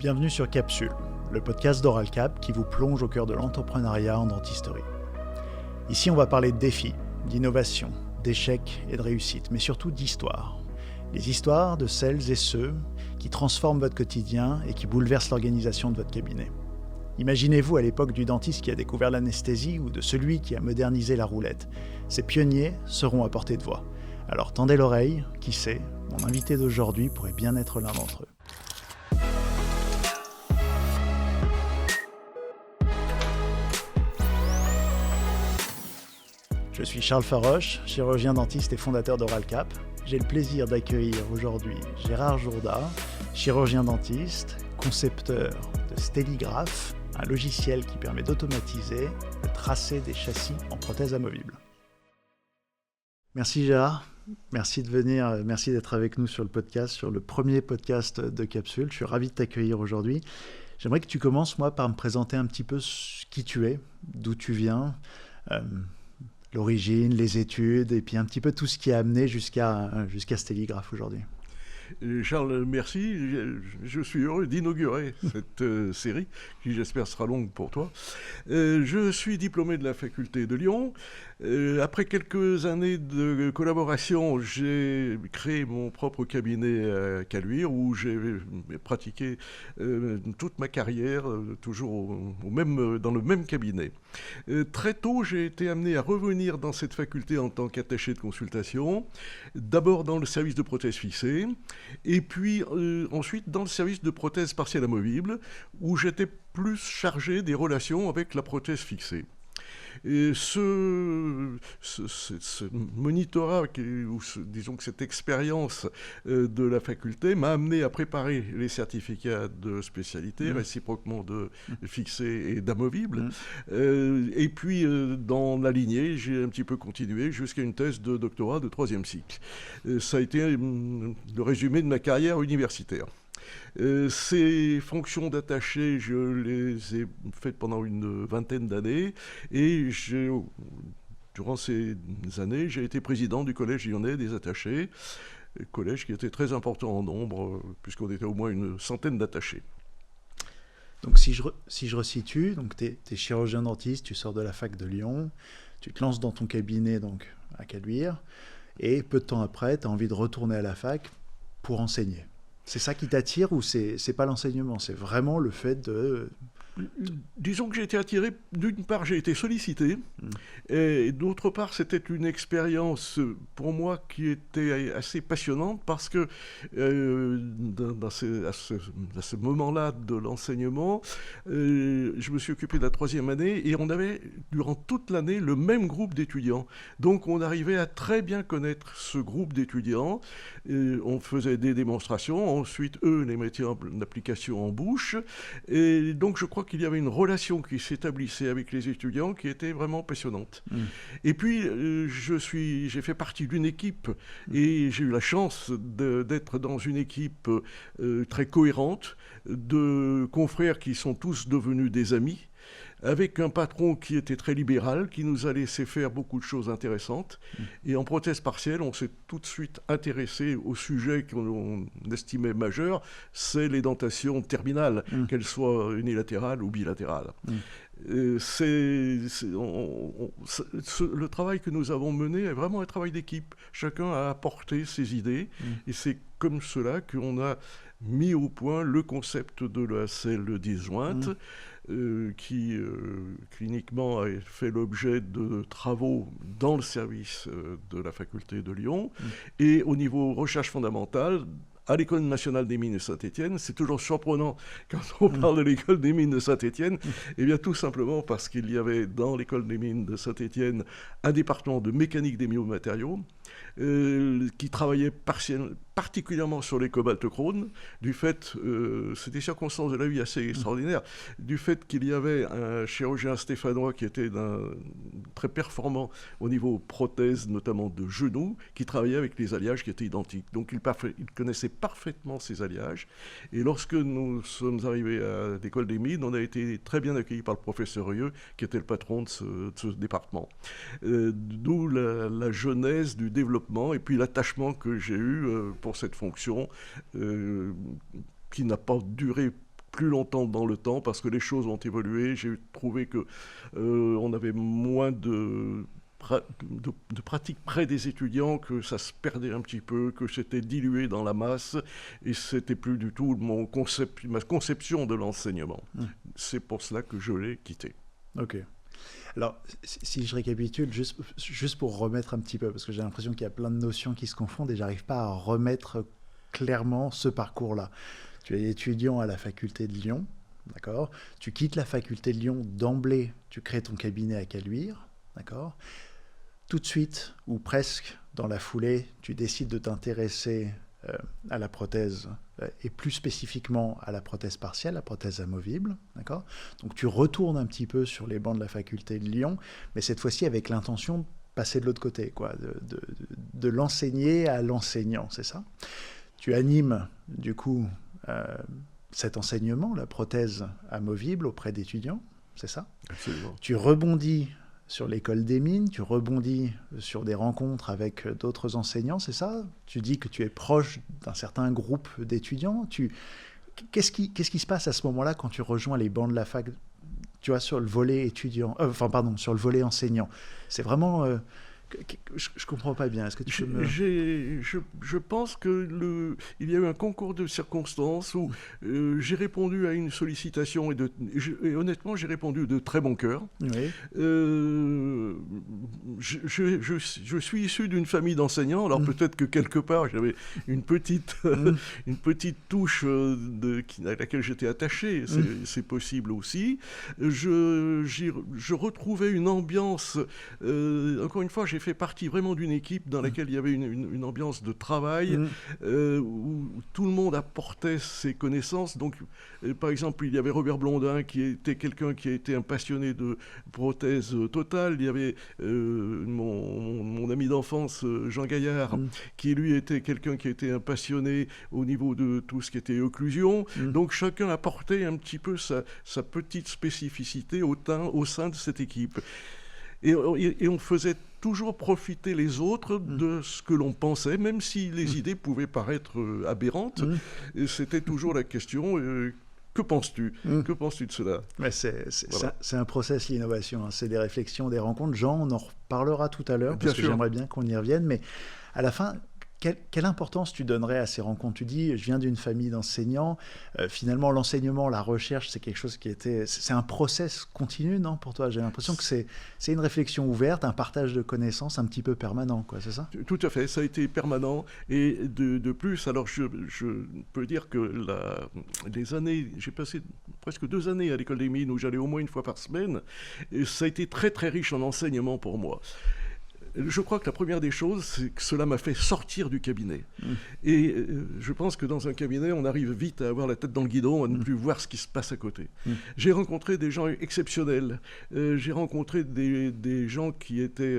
Bienvenue sur Capsule, le podcast d'Oralcap qui vous plonge au cœur de l'entrepreneuriat en dentisterie. Ici, on va parler de défis, d'innovation, d'échecs et de réussites, mais surtout d'histoires. Les histoires de celles et ceux qui transforment votre quotidien et qui bouleversent l'organisation de votre cabinet. Imaginez-vous à l'époque du dentiste qui a découvert l'anesthésie ou de celui qui a modernisé la roulette. Ces pionniers seront à portée de voix. Alors tendez l'oreille, qui sait, mon invité d'aujourd'hui pourrait bien être l'un d'entre eux. Je suis Charles Faroche, chirurgien dentiste et fondateur d'Oralcap. J'ai le plaisir d'accueillir aujourd'hui Gérard Jourda, chirurgien dentiste, concepteur de Stelligraph, un logiciel qui permet d'automatiser le tracé des châssis en prothèses amovibles. Merci Gérard, merci de venir, merci d'être avec nous sur le podcast, sur le premier podcast de Capsule. Je suis ravi de t'accueillir aujourd'hui. J'aimerais que tu commences, moi, par me présenter un petit peu qui tu es, d'où tu viens, l'origine, les études, et puis un petit peu tout ce qui a amené jusqu'à Stelligraph aujourd'hui. Charles, merci. Je suis heureux d'inaugurer cette série, qui j'espère sera longue pour toi. Je suis diplômé de la faculté de Lyon. Après quelques années de collaboration, j'ai créé mon propre cabinet à Caluire, où j'ai pratiqué toute ma carrière, toujours dans le même cabinet. Très tôt, j'ai été amené à revenir dans cette faculté en tant qu'attaché de consultation, d'abord dans le service de prothèses fixées, et puis ensuite dans le service de prothèses partielles amovibles, où j'étais plus chargé des relations avec la prothèse fixée. Et ce monitorat, disons que cette expérience de la faculté m'a amené à préparer les certificats de spécialité, réciproquement de fixé et d'amovible. Et puis, dans la lignée, j'ai un petit peu continué jusqu'à une thèse de doctorat de 3e cycle. Ça a été le résumé de ma carrière universitaire. Ces fonctions d'attaché, je les ai faites pendant une vingtaine d'années et durant ces années, j'ai été président du Collège lyonnais des attachés, collège qui était très important en nombre, puisqu'on était au moins une centaine d'attachés. Donc si je resitue, tu es chirurgien dentiste, tu sors de la fac de Lyon, tu te lances dans ton cabinet donc, à Caluire, et peu de temps après, tu as envie de retourner à la fac pour enseigner. C'est ça qui t'attire ou c'est pas l'enseignement, c'est vraiment le fait de... Disons que j'ai été attiré, d'une part j'ai été sollicité, et d'autre part c'était une expérience pour moi qui était assez passionnante parce que à ce moment-là de l'enseignement, je me suis occupé de la 3e année et on avait durant toute l'année le même groupe d'étudiants. Donc on arrivait à très bien connaître ce groupe d'étudiants, on faisait des démonstrations, ensuite eux les mettaient en application en bouche, et donc je crois qu'il y avait une relation qui s'établissait avec les étudiants qui était vraiment passionnante. Et puis, j'ai fait partie d'une équipe et j'ai eu la chance d'être dans une équipe très cohérente, de confrères qui sont tous devenus des amis, avec un patron qui était très libéral, qui nous a laissé faire beaucoup de choses intéressantes. Et en prothèse partielle, on s'est tout de suite intéressé au sujet qu'on estimait majeur, c'est les dentations terminales, qu'elles soient unilatérales ou bilatérales. Le travail que nous avons mené est vraiment un travail d'équipe. Chacun a apporté ses idées, et c'est comme cela qu'on a mis au point le concept de la selle disjointe, qui cliniquement a fait l'objet de travaux dans le service de la faculté de Lyon, et au niveau recherche fondamentale, à l'École nationale des mines de Saint-Étienne. C'est toujours surprenant quand on parle de l'École des mines de Saint-Étienne, et bien tout simplement parce qu'il y avait dans l'École des mines de Saint-Étienne un département de mécanique des biomatériaux qui travaillait particulièrement sur les cobaltochrones, du fait, c'est des circonstances de la vie assez extraordinaires, du fait qu'il y avait un chirurgien stéphanois qui était très performant au niveau prothèse, notamment de genoux, qui travaillait avec les alliages qui étaient identiques. Donc il connaissait parfaitement ces alliages, et lorsque nous sommes arrivés à l'École des mines, on a été très bien accueillis par le professeur Rieu, qui était le patron de ce département. D'où la genèse du développement et puis l'attachement que j'ai eu pour cette fonction qui n'a pas duré plus longtemps dans le temps parce que les choses ont évolué. J'ai trouvé que on avait moins de pratique près des étudiants, que ça se perdait un petit peu, que c'était dilué dans la masse, et c'était plus du tout ma conception de l'enseignement. C'est pour cela que je l'ai quitté. Ok. Alors, si je récapitule, juste pour remettre un petit peu, parce que j'ai l'impression qu'il y a plein de notions qui se confondent et j'arrive pas à remettre clairement ce parcours-là. Tu es étudiant à la faculté de Lyon, d'accord ? Tu quittes la faculté de Lyon d'emblée, tu crées ton cabinet à Caluire, d'accord ? Tout de suite, ou presque dans la foulée, tu décides de t'intéresser à la prothèse, et plus spécifiquement à la prothèse partielle, la prothèse amovible, d'accord ? Donc tu retournes un petit peu sur les bancs de la faculté de Lyon, mais cette fois-ci avec l'intention de passer de l'autre côté, quoi, de l'enseigner à l'enseignant, c'est ça ? Tu animes, du coup, cet enseignement, la prothèse amovible auprès d'étudiants, c'est ça ? Absolument. Tu rebondis sur l'école des mines, tu rebondis sur des rencontres avec d'autres enseignants, c'est ça ? Tu dis que tu es proche d'un certain groupe d'étudiants. Qu'est-ce qui se passe à ce moment-là quand tu rejoins les bancs de la fac, tu vois, sur le volet étudiant, sur le volet enseignant ? C'est vraiment... je comprends pas bien. Est-ce que tu peux me... Je pense que il y a eu un concours de circonstances où j'ai répondu à une sollicitation et honnêtement j'ai répondu de très bon cœur. Oui. Je suis issu d'une famille d'enseignants, alors peut-être que quelque part j'avais une petite touche à laquelle j'étais attaché, c'est possible aussi. Je retrouvais une ambiance, encore une fois, j'ai fait partie vraiment d'une équipe dans laquelle il y avait une ambiance de travail où tout le monde apportait ses connaissances. Donc, par exemple, il y avait Robert Blondin qui était quelqu'un qui a été un passionné de prothèse totale. Il y avait mon ami d'enfance, Jean Gaillard, qui lui était quelqu'un qui était un passionné au niveau de tout ce qui était occlusion. Donc, chacun apportait un petit peu sa petite spécificité au sein de cette équipe. Et on faisait toujours profiter les autres de ce que l'on pensait, même si les idées pouvaient paraître aberrantes. Et c'était toujours la question, que penses-tu ? Que penses-tu de cela ? Mais c'est un process, l'innovation. Hein. C'est des réflexions, des rencontres. Jean, on en reparlera tout à l'heure, parce que j'aimerais bien qu'on y revienne. Mais à la fin... Quelle importance tu donnerais à ces rencontres ? Tu dis, je viens d'une famille d'enseignants. Finalement, l'enseignement, la recherche, c'est quelque chose c'est un process continu, non, pour toi ? J'ai l'impression que c'est une réflexion ouverte, un partage de connaissances un petit peu permanent, quoi, c'est ça ? Tout à fait, ça a été permanent. Et de plus, alors je peux dire que j'ai passé presque 2 années à l'école des mines où j'allais au moins une fois par semaine. Et ça a été très très riche en enseignement pour moi. Je crois que la première des choses, c'est que cela m'a fait sortir du cabinet. Et je pense que dans un cabinet, on arrive vite à avoir la tête dans le guidon, à ne plus voir ce qui se passe à côté. J'ai rencontré des gens exceptionnels. J'ai rencontré des gens qui étaient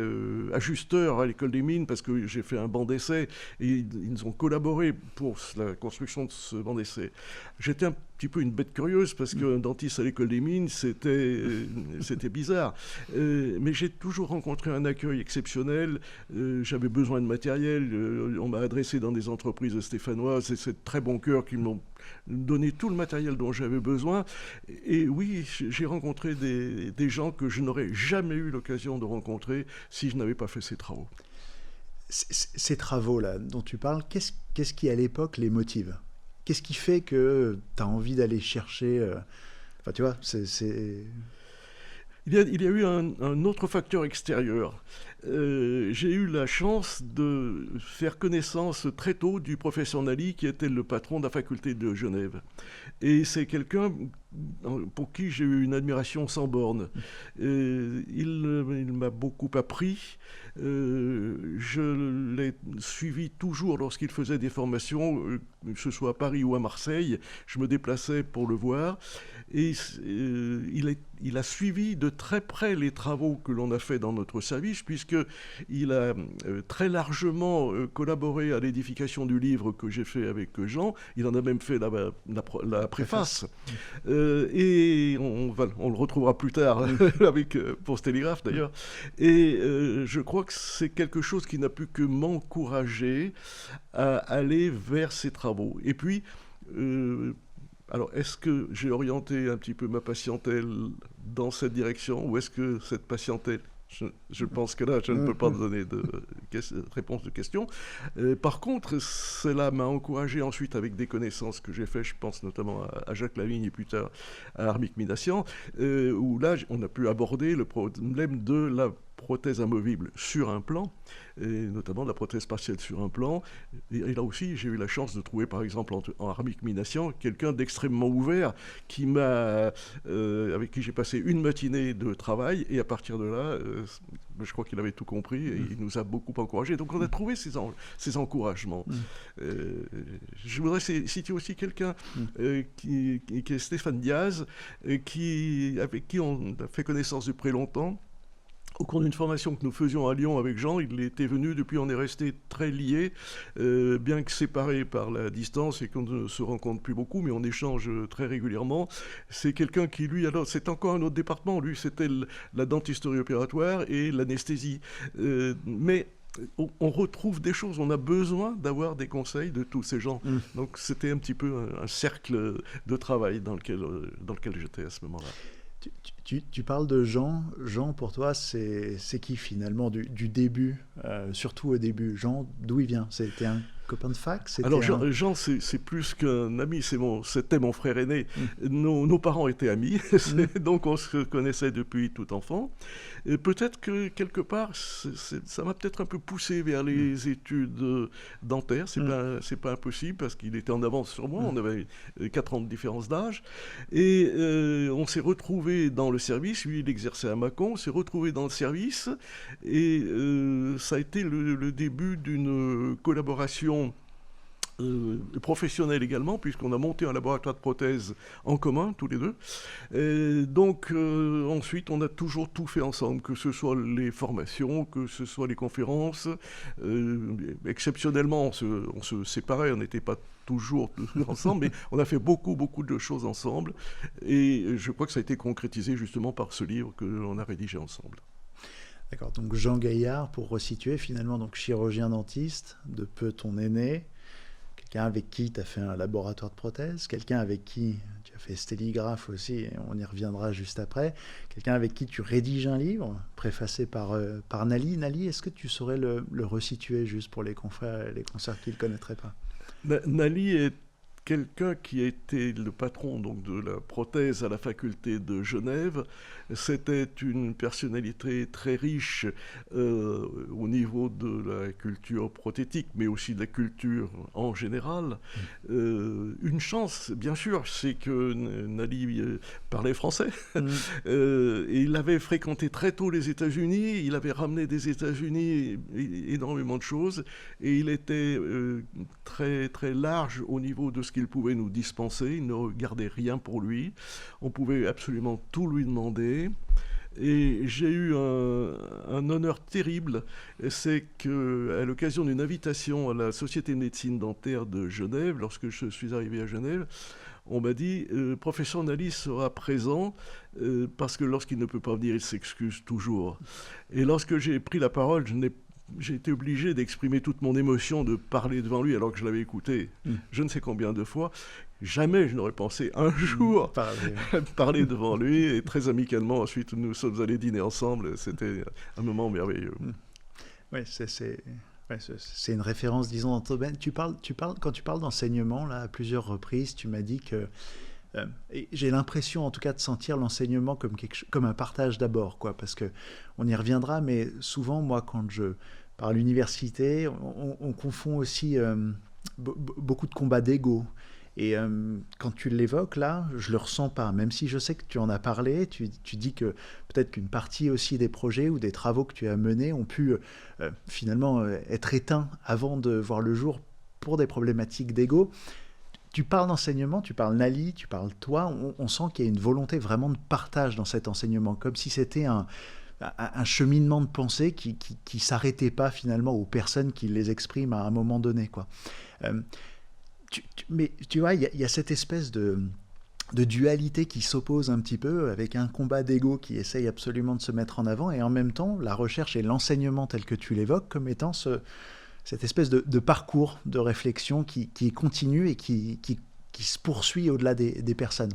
ajusteurs à l'école des mines, parce que j'ai fait un banc d'essai, et ils ont collaboré pour la construction de ce banc d'essai. J'étais un petit peu une bête curieuse, parce qu'un dentiste à l'école des mines, c'était bizarre. Mais j'ai toujours rencontré un accueil exceptionnel. J'avais besoin de matériel. On m'a adressé dans des entreprises stéphanoises, et c'est de très bon cœur qu'ils m'ont donné tout le matériel dont j'avais besoin. Et oui, j'ai rencontré des gens que je n'aurais jamais eu l'occasion de rencontrer si je n'avais pas fait ces travaux. Ces travaux-là dont tu parles, qu'est-ce qui à l'époque les motive ? Qu'est-ce qui fait que tu as envie d'aller chercher Enfin, tu vois, Il y a eu un autre facteur extérieur. J'ai eu la chance de faire connaissance très tôt du professeur Nally, qui était le patron de la faculté de Genève. Et c'est quelqu'un pour qui j'ai eu une admiration sans borne. Il m'a beaucoup appris. Je l'ai suivi toujours lorsqu'il faisait des formations, que ce soit à Paris ou à Marseille. Je me déplaçais pour le voir. Et il a suivi de très près les travaux que l'on a fait dans notre service, puisqu'il a très largement collaboré à l'édification du livre que j'ai fait avec Jean. Il en a même fait la préface. Et on le retrouvera plus tard pour ce télégraphe d'ailleurs. Et je crois que c'est quelque chose qui n'a pu que m'encourager à aller vers ces travaux. Et puis, Alors, est-ce que j'ai orienté un petit peu ma patientèle dans cette direction ou est-ce que cette patientèle... Je pense que là, je ne peux pas donner de réponse de question. Par contre, cela m'a encouragé ensuite avec des connaissances que j'ai faites, je pense notamment à Jacques Lavigne et plus tard à Armik Minassian, où là, on a pu aborder le problème de la prothèse amovible sur implant, et notamment la prothèse partielle sur implant. Et là aussi, j'ai eu la chance de trouver, par exemple, en Armik Minassian, quelqu'un d'extrêmement ouvert avec qui j'ai passé une matinée de travail, et à partir de là, je crois qu'il avait tout compris et il nous a beaucoup encouragés. Donc on a trouvé ces encouragements. Je voudrais citer aussi quelqu'un qui est Stéphane Diaz, avec qui on a fait connaissance depuis longtemps. Au cours d'une formation que nous faisions à Lyon avec Jean, il était venu, depuis on est resté très liés, bien que séparés par la distance et qu'on ne se rencontre plus beaucoup, mais on échange très régulièrement. C'est quelqu'un qui, lui, alors c'est encore un autre département, lui c'était la dentisterie opératoire et l'anesthésie. Mais on retrouve des choses, on a besoin d'avoir des conseils de tous ces gens. Donc c'était un petit peu un cercle de travail dans lequel j'étais à ce moment-là. Tu parles de Jean. Jean, pour toi, c'est qui finalement du début, surtout au début? Jean, d'où il vient? C'était un copain de fac? Alors Jean, c'est plus qu'un ami, c'était mon frère aîné. Nos parents étaient amis, donc on se connaissait depuis tout enfant. Et peut-être que quelque part, ça m'a peut-être un peu poussé vers les études dentaires. C'est pas impossible parce qu'il était en avance sur moi. On avait 4 ans de différence d'âge. Et on s'est retrouvés dans le service. Lui, il exerçait à Mâcon. On s'est retrouvés dans le service. Et ça a été le début d'une collaboration professionnel également, puisqu'on a monté un laboratoire de prothèses en commun, tous les deux. Et donc, ensuite, on a toujours tout fait ensemble, que ce soit les formations, que ce soit les conférences. Exceptionnellement, on se séparait, on n'était pas toujours ensemble, mais on a fait beaucoup de choses ensemble. Et je crois que ça a été concrétisé justement par ce livre qu'on a rédigé ensemble. D'accord, donc Jean Gaillard, pour resituer, finalement, donc chirurgien dentiste, de peu ton aîné, quelqu'un avec qui tu as fait un laboratoire de prothèses, quelqu'un avec qui tu as fait stéligraphe aussi, et on y reviendra juste après, quelqu'un avec qui tu rédiges un livre, préfacé par Nali. Nali, est-ce que tu saurais le resituer juste pour les confrères et les consoeurs qui ne le connaîtraient pas? Nali est quelqu'un qui a été le patron donc, de la prothèse à la faculté de Genève. C'était une personnalité très riche au niveau de la culture prothétique, mais aussi de la culture en général. Une chance, bien sûr, c'est que Nali parlait français. Et il avait fréquenté très tôt les États-Unis. Il avait ramené des États-Unis énormément de choses. Et il était très, très large au niveau de ce qu'il pouvait nous dispenser. Il ne gardait rien pour lui. On pouvait absolument tout lui demander. Et j'ai eu un honneur terrible, c'est qu'à l'occasion d'une invitation à la Société de médecine dentaire de Genève, lorsque je suis arrivé à Genève, on m'a dit « Professeur Nali sera présent parce que lorsqu'il ne peut pas venir, il s'excuse toujours. » Et lorsque j'ai pris la parole, j'ai été obligé d'exprimer toute mon émotion de parler devant lui alors que je l'avais écouté je ne sais combien de fois. Jamais je n'aurais pensé un jour parler devant lui. Et très amicalement, ensuite, nous sommes allés dîner ensemble. C'était un moment merveilleux. Oui, c'est une référence, disons, dans ton domaine. Quand tu parles d'enseignement, là, à plusieurs reprises, tu m'as dit que... et j'ai l'impression, en tout cas, de sentir l'enseignement comme un partage d'abord, quoi, parce qu'on y reviendra, mais souvent, moi, quand je parle à l'université, on confond aussi beaucoup de combats d'ego. Et quand tu l'évoques là, je le ressens pas, même si je sais que tu en as parlé, tu dis que peut-être qu'une partie aussi des projets ou des travaux que tu as menés ont pu finalement être éteints avant de voir le jour pour des problématiques d'ego. Tu parles d'enseignement, tu parles Nali, tu parles toi, on sent qu'il y a une volonté vraiment de partage dans cet enseignement, comme si c'était un cheminement de pensée qui s'arrêtait pas finalement aux personnes qui les expriment à un moment donné, quoi. Mais tu vois, il y a cette espèce de dualité qui s'oppose un petit peu, avec un combat d'ego qui essaye absolument de se mettre en avant, et en même temps, la recherche et l'enseignement tel que tu l'évoques comme étant cette espèce de parcours de réflexion qui continue et qui qui se poursuit au-delà des personnes.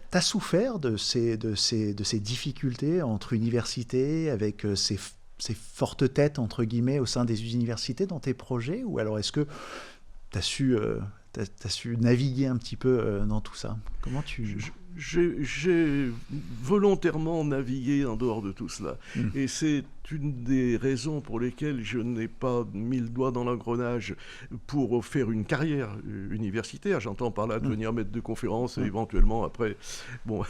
T'as souffert de ces difficultés entre universités, avec ces fortes têtes, entre guillemets, au sein des universités dans tes projets, ou alors est-ce que t'as su naviguer un petit peu dans tout ça? Comment tu... J'ai volontairement navigué en dehors de tout cela. Et c'est une des raisons pour lesquelles je n'ai pas mis le doigt dans l'engrenage pour faire une carrière universitaire. J'entends par là devenir maître de conférence et éventuellement après, bon,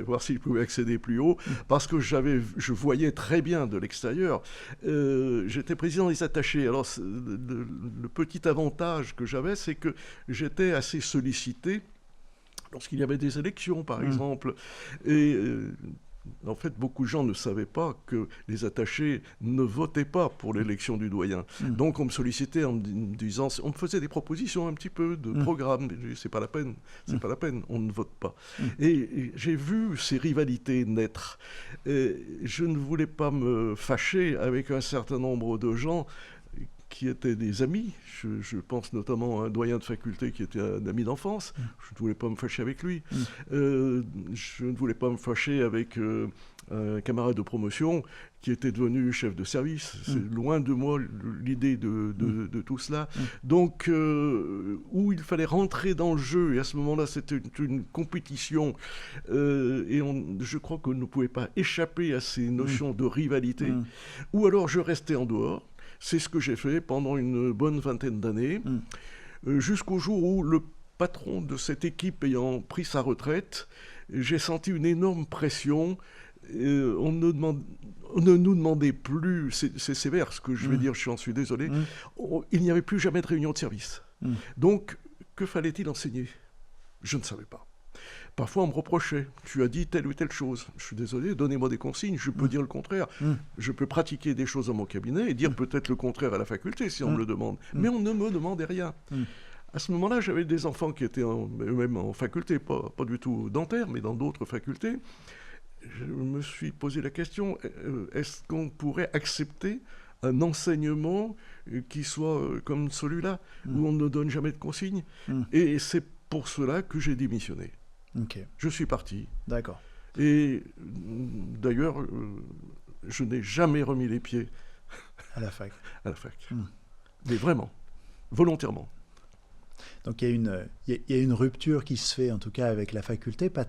voir si je pouvais accéder plus haut. Parce que je voyais très bien de l'extérieur. J'étais président des attachés. Alors, le petit avantage que j'avais, c'est que j'étais assez sollicité lorsqu'il y avait des élections, par exemple. Et en fait, beaucoup de gens ne savaient pas que les attachés ne votaient pas pour l'élection du doyen. Donc, on me sollicitait en me disant, on me faisait des propositions un petit peu de programme. C'est pas la peine, c'est pas la peine, on ne vote pas. Et j'ai vu ces rivalités naître. Et je ne voulais pas me fâcher avec un certain nombre de gens qui étaient des amis. Je pense notamment à un doyen de faculté qui était un ami d'enfance. Je ne voulais pas me fâcher avec lui. Je ne voulais pas me fâcher avec un camarade de promotion qui était devenu chef de service. C'est loin de moi l'idée de tout cela. Donc, où il fallait rentrer dans le jeu, et à ce moment-là, c'était une compétition, et je crois qu'on ne pouvait pas échapper à ces notions de rivalité, ou alors je restais en dehors. C'est ce que j'ai fait pendant une bonne vingtaine d'années, jusqu'au jour où le patron de cette équipe ayant pris sa retraite, j'ai senti une énorme pression. On ne nous demandait plus, c'est sévère ce que je vais dire, j'en suis désolé, il n'y avait plus jamais de réunion de service. Donc, que fallait-il enseigner? Je ne savais pas. Parfois, on me reprochait, tu as dit telle ou telle chose. Je suis désolé, donnez-moi des consignes, je peux dire le contraire. Je peux pratiquer des choses dans mon cabinet et dire peut-être le contraire à la faculté si on me le demande. Mais on ne me demandait rien. À ce moment-là, j'avais des enfants qui étaient eux-mêmes en faculté, pas du tout dentaire, mais dans d'autres facultés. Je me suis posé la question, est-ce qu'on pourrait accepter un enseignement qui soit comme celui-là, où on ne donne jamais de consignes? Et c'est pour cela que j'ai démissionné. Okay. Je suis parti. D'accord. Et d'ailleurs, je n'ai jamais remis les pieds à la fac. Mais vraiment, volontairement. Donc il y a une rupture qui se fait, en tout cas avec la faculté, pas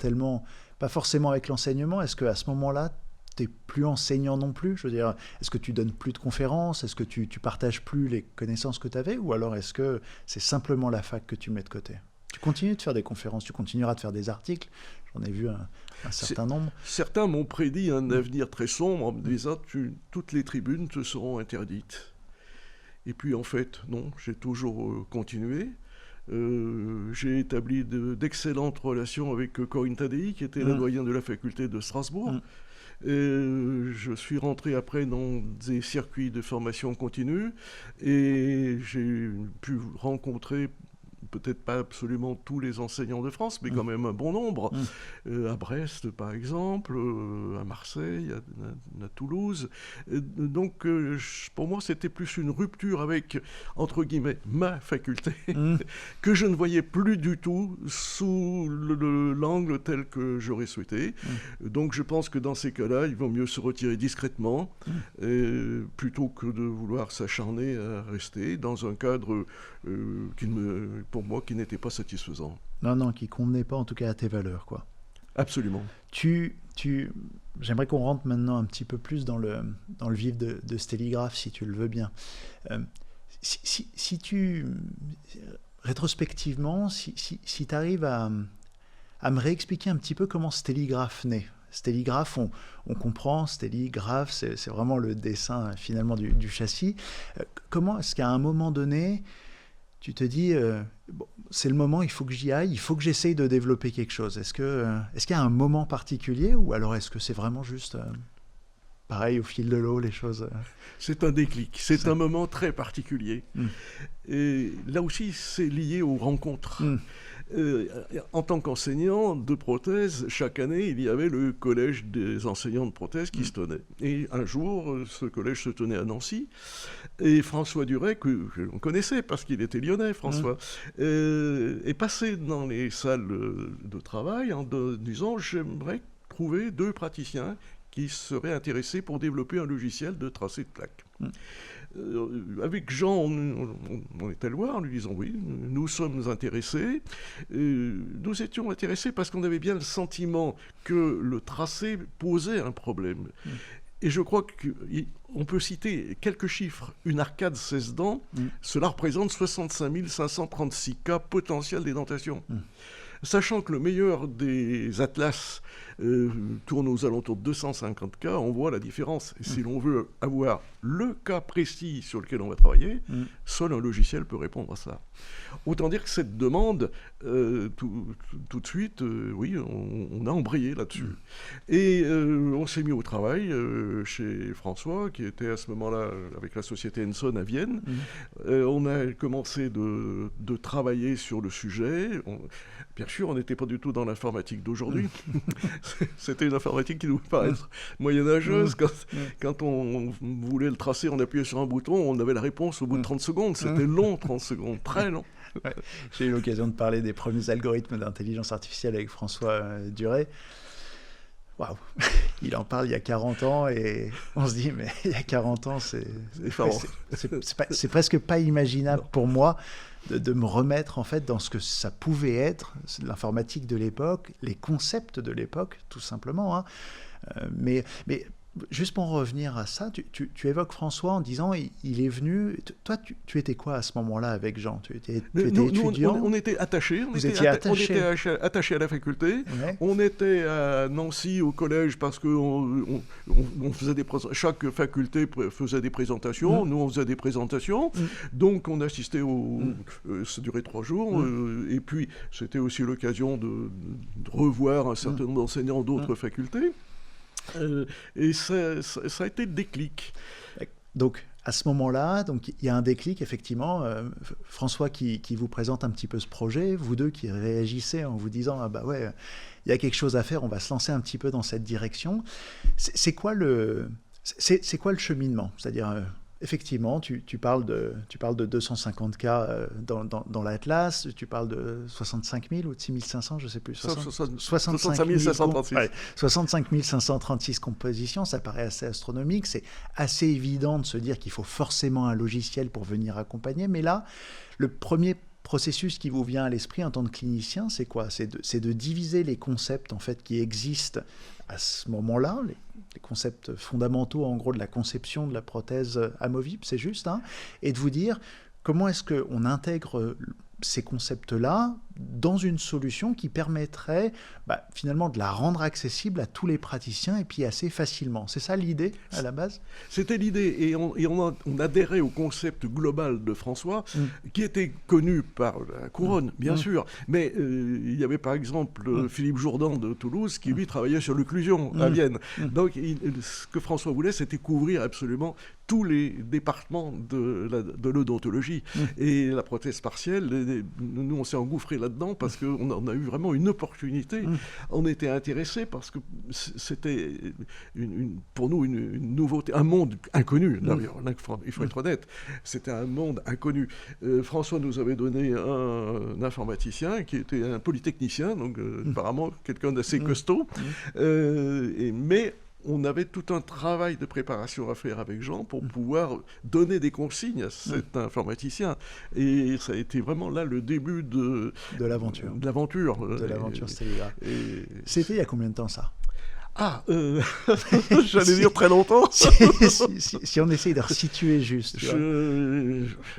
forcément avec l'enseignement. Est-ce qu'à ce moment-là, tu n'es plus enseignant non plus? Je veux dire, est-ce que tu donnes plus de conférences? Est-ce que tu partages plus les connaissances que tu avais? Ou alors est-ce que c'est simplement la fac que tu mets de côté? Tu continues de faire des conférences, tu continueras de faire des articles. J'en ai vu un certain nombre. Certains m'ont prédit un avenir très sombre en me disant toutes les tribunes te seront interdites. Et puis en fait, non, j'ai toujours continué. J'ai établi d'excellentes relations avec Corinne Tadei, qui était la doyenne de la faculté de Strasbourg. Je suis rentré après dans des circuits de formation continue et j'ai pu rencontrer peut-être pas absolument tous les enseignants de France, mais quand même un bon nombre, à Brest par exemple, à Marseille, à Toulouse. Donc pour moi c'était plus une rupture avec, entre guillemets, ma faculté, que je ne voyais plus du tout sous l'angle tel que j'aurais souhaité. Donc je pense que dans ces cas-là, il vaut mieux se retirer discrètement, plutôt que de vouloir s'acharner à rester dans un cadre pour moi, qui n'était pas satisfaisant. Non, qui ne convenait pas en tout cas à tes valeurs, quoi. Absolument. J'aimerais qu'on rentre maintenant un petit peu plus dans le vif de Stelligraph, si tu le veux bien. Si tu, rétrospectivement, si tu arrives à me réexpliquer un petit peu comment Stelligraph naît. Stelligraph, on comprend, Stelligraph, c'est vraiment le dessin finalement du châssis. Comment est-ce qu'à un moment donné, tu te dis, c'est le moment, il faut que j'y aille, il faut que j'essaye de développer quelque chose. Est-ce qu'il y a un moment particulier ou alors est-ce que c'est vraiment juste pareil au fil de l'eau, les choses C'est un déclic, c'est un moment très particulier. Et là aussi, c'est lié aux rencontres. En tant qu'enseignant de prothèse, chaque année, il y avait le collège des enseignants de prothèse qui se tenait. Et un jour, ce collège se tenait à Nancy. Et François Duret, que l'on connaissait parce qu'il était lyonnais, François, est passé dans les salles de travail en disant « J'aimerais trouver 2 praticiens qui seraient intéressés pour développer un logiciel de tracé de plaques. Avec Jean, on est allé voir en lui disant oui, nous sommes intéressés. Nous étions intéressés parce qu'on avait bien le sentiment que le tracé posait un problème. Et je crois qu'on peut citer quelques chiffres. Une arcade 16 dents, cela représente 65 536 cas potentiels d'édentation. Sachant que le meilleur des atlas tourne aux alentours de 250 cas, on voit la différence. Et si l'on veut avoir le cas précis sur lequel on va travailler, seul un logiciel peut répondre à ça. Autant dire que cette demande, tout de suite, oui, on a embrayé là-dessus. Et on s'est mis au travail chez François, qui était à ce moment-là avec la société Henson à Vienne. On a commencé de travailler sur le sujet. Bien sûr, on n'était pas du tout dans l'informatique d'aujourd'hui. C'était une informatique qui nous paraît moyenâgeuse. Quand on voulait le tracer, on appuyait sur un bouton, on avait la réponse au bout de 30 secondes. C'était long, 30 secondes, très long. Ouais. J'ai eu l'occasion de parler des premiers algorithmes d'intelligence artificielle avec François Duret. Waouh, il en parle il y a 40 ans et on se dit, mais il y a 40 ans, c'est presque pas imaginable pour moi de me remettre en fait dans ce que ça pouvait être, l'informatique de l'époque, les concepts de l'époque, tout simplement. Hein. Mais juste pour revenir à ça, tu évoques François en disant il est venu. Toi, tu étais quoi à ce moment-là avec Jean? Tu étais étudiant? On était attachés. On était attachés à la faculté. Ouais. On était à Nancy au collège parce que on faisait chaque faculté faisait des présentations. Nous, on faisait des présentations. Donc, on assistait ça durait 3 jours. Et puis, c'était aussi l'occasion de revoir un certain nombre d'enseignants d'autres facultés. Et ça a été le déclic. Donc, à ce moment-là, il y a un déclic, effectivement. François qui vous présente un petit peu ce projet, vous deux qui réagissez en vous disant « Ah bah ouais, il y a quelque chose à faire, on va se lancer un petit peu dans cette direction ». C'est quoi le cheminement? C'est-à-dire, effectivement, tu parles de 250 cas dans l'Atlas, tu parles de 65 000 ou de 6 500, je ne sais plus. 65 536. 65 536 compositions, ça paraît assez astronomique. C'est assez évident de se dire qu'il faut forcément un logiciel pour venir accompagner. Mais là, le premier processus qui vous vient à l'esprit en tant que clinicien, c'est quoi? C'est de diviser les concepts en fait, qui existent à ce moment-là, les concepts fondamentaux en gros de la conception de la prothèse amovible, c'est juste, hein, et de vous dire comment est-ce qu'on intègre ces concepts-là dans une solution qui permettrait finalement de la rendre accessible à tous les praticiens et puis assez facilement. C'est ça l'idée à la base? C'était l'idée et on adhérait au concept global de François qui était connu par la couronne, bien sûr, mais il y avait par exemple Philippe Jourdan de Toulouse qui lui travaillait sur l'occlusion à Vienne. Donc ce que François voulait, c'était couvrir absolument tous les départements de l'odontologie. Et la prothèse partielle, nous on s'est engouffré là-dedans parce qu'on a eu vraiment une opportunité. On était intéressés parce que c'était pour nous une nouveauté, un monde inconnu. Il faut être honnête, c'était un monde inconnu. François nous avait donné un informaticien qui était un polytechnicien, donc apparemment quelqu'un d'assez costaud, mais on avait tout un travail de préparation à faire avec Jean pour pouvoir donner des consignes à cet informaticien. Et ça a été vraiment là le début de l'aventure. De l'aventure Stelligra. C'était il y a combien de temps ça? J'allais dire très longtemps. si on essaye de resituer juste.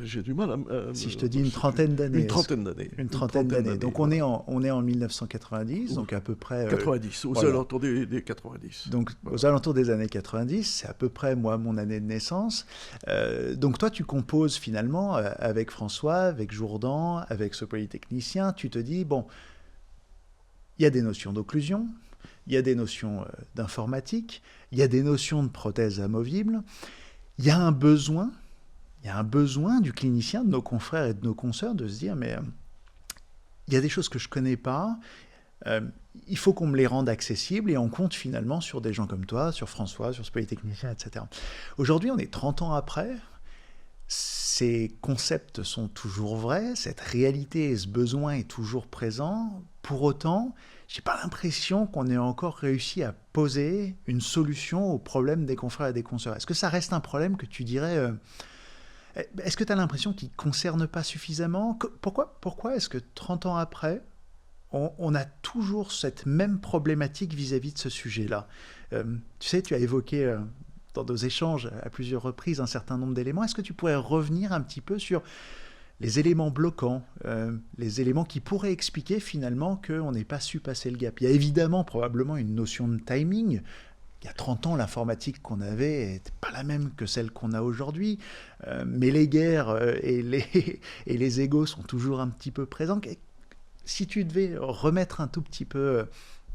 J'ai du mal à... Si je te dis une trentaine d'années. Une trentaine d'années. Donc on est en 1990, donc à peu près... 90, aux alentours des 90. Donc aux alentours des années 90, c'est à peu près mon année de naissance. Donc toi tu composes finalement avec François, avec Jourdan, avec ce polytechnicien, tu te dis, bon, il y a des notions d'occlusion, il y a des notions d'informatique, il y a des notions de prothèses amovibles, il y a un besoin du clinicien, de nos confrères et de nos consoeurs, de se dire, mais il y a des choses que je ne connais pas. Il faut qu'on me les rende accessibles et on compte finalement sur des gens comme toi, sur François, sur ce Polytechnicien, etc. Aujourd'hui, on est 30 ans après. Ces concepts sont toujours vrais, cette réalité et ce besoin est toujours présent. Pour autant, je n'ai pas l'impression qu'on ait encore réussi à poser une solution au problème des confrères et des consoeurs. Est-ce que ça reste un problème que tu dirais... est-ce que tu as l'impression qu'il ne concerne pas suffisamment ? Pourquoi est-ce que 30 ans après, on a toujours cette même problématique vis-à-vis de ce sujet-là ? Tu sais, tu as évoqué... dans nos échanges à plusieurs reprises un certain nombre d'éléments. Est-ce que tu pourrais revenir un petit peu sur les éléments bloquants, les éléments qui pourraient expliquer finalement qu'on n'ait pas su passer le gap ? Il y a évidemment probablement une notion de timing. Il y a 30 ans, l'informatique qu'on avait n'était pas la même que celle qu'on a aujourd'hui. Mais les guerres et les égos sont toujours un petit peu présents. Si tu devais remettre un tout petit peu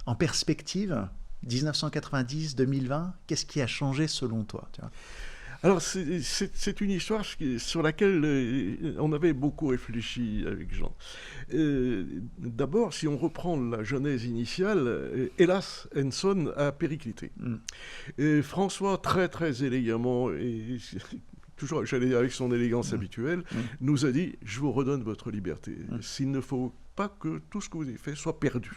en perspective... 1990, 2020, qu'est-ce qui a changé selon toi, tu vois ? Alors, c'est une histoire sur laquelle on avait beaucoup réfléchi avec Jean. D'abord, si on reprend la genèse initiale, hélas, Henson a périclité. Et François, très très élégamment, et toujours j'allais dire avec son élégance habituelle, nous a dit « Je vous redonne votre liberté. S'il ne faut pas que tout ce que vous avez fait soit perdu. »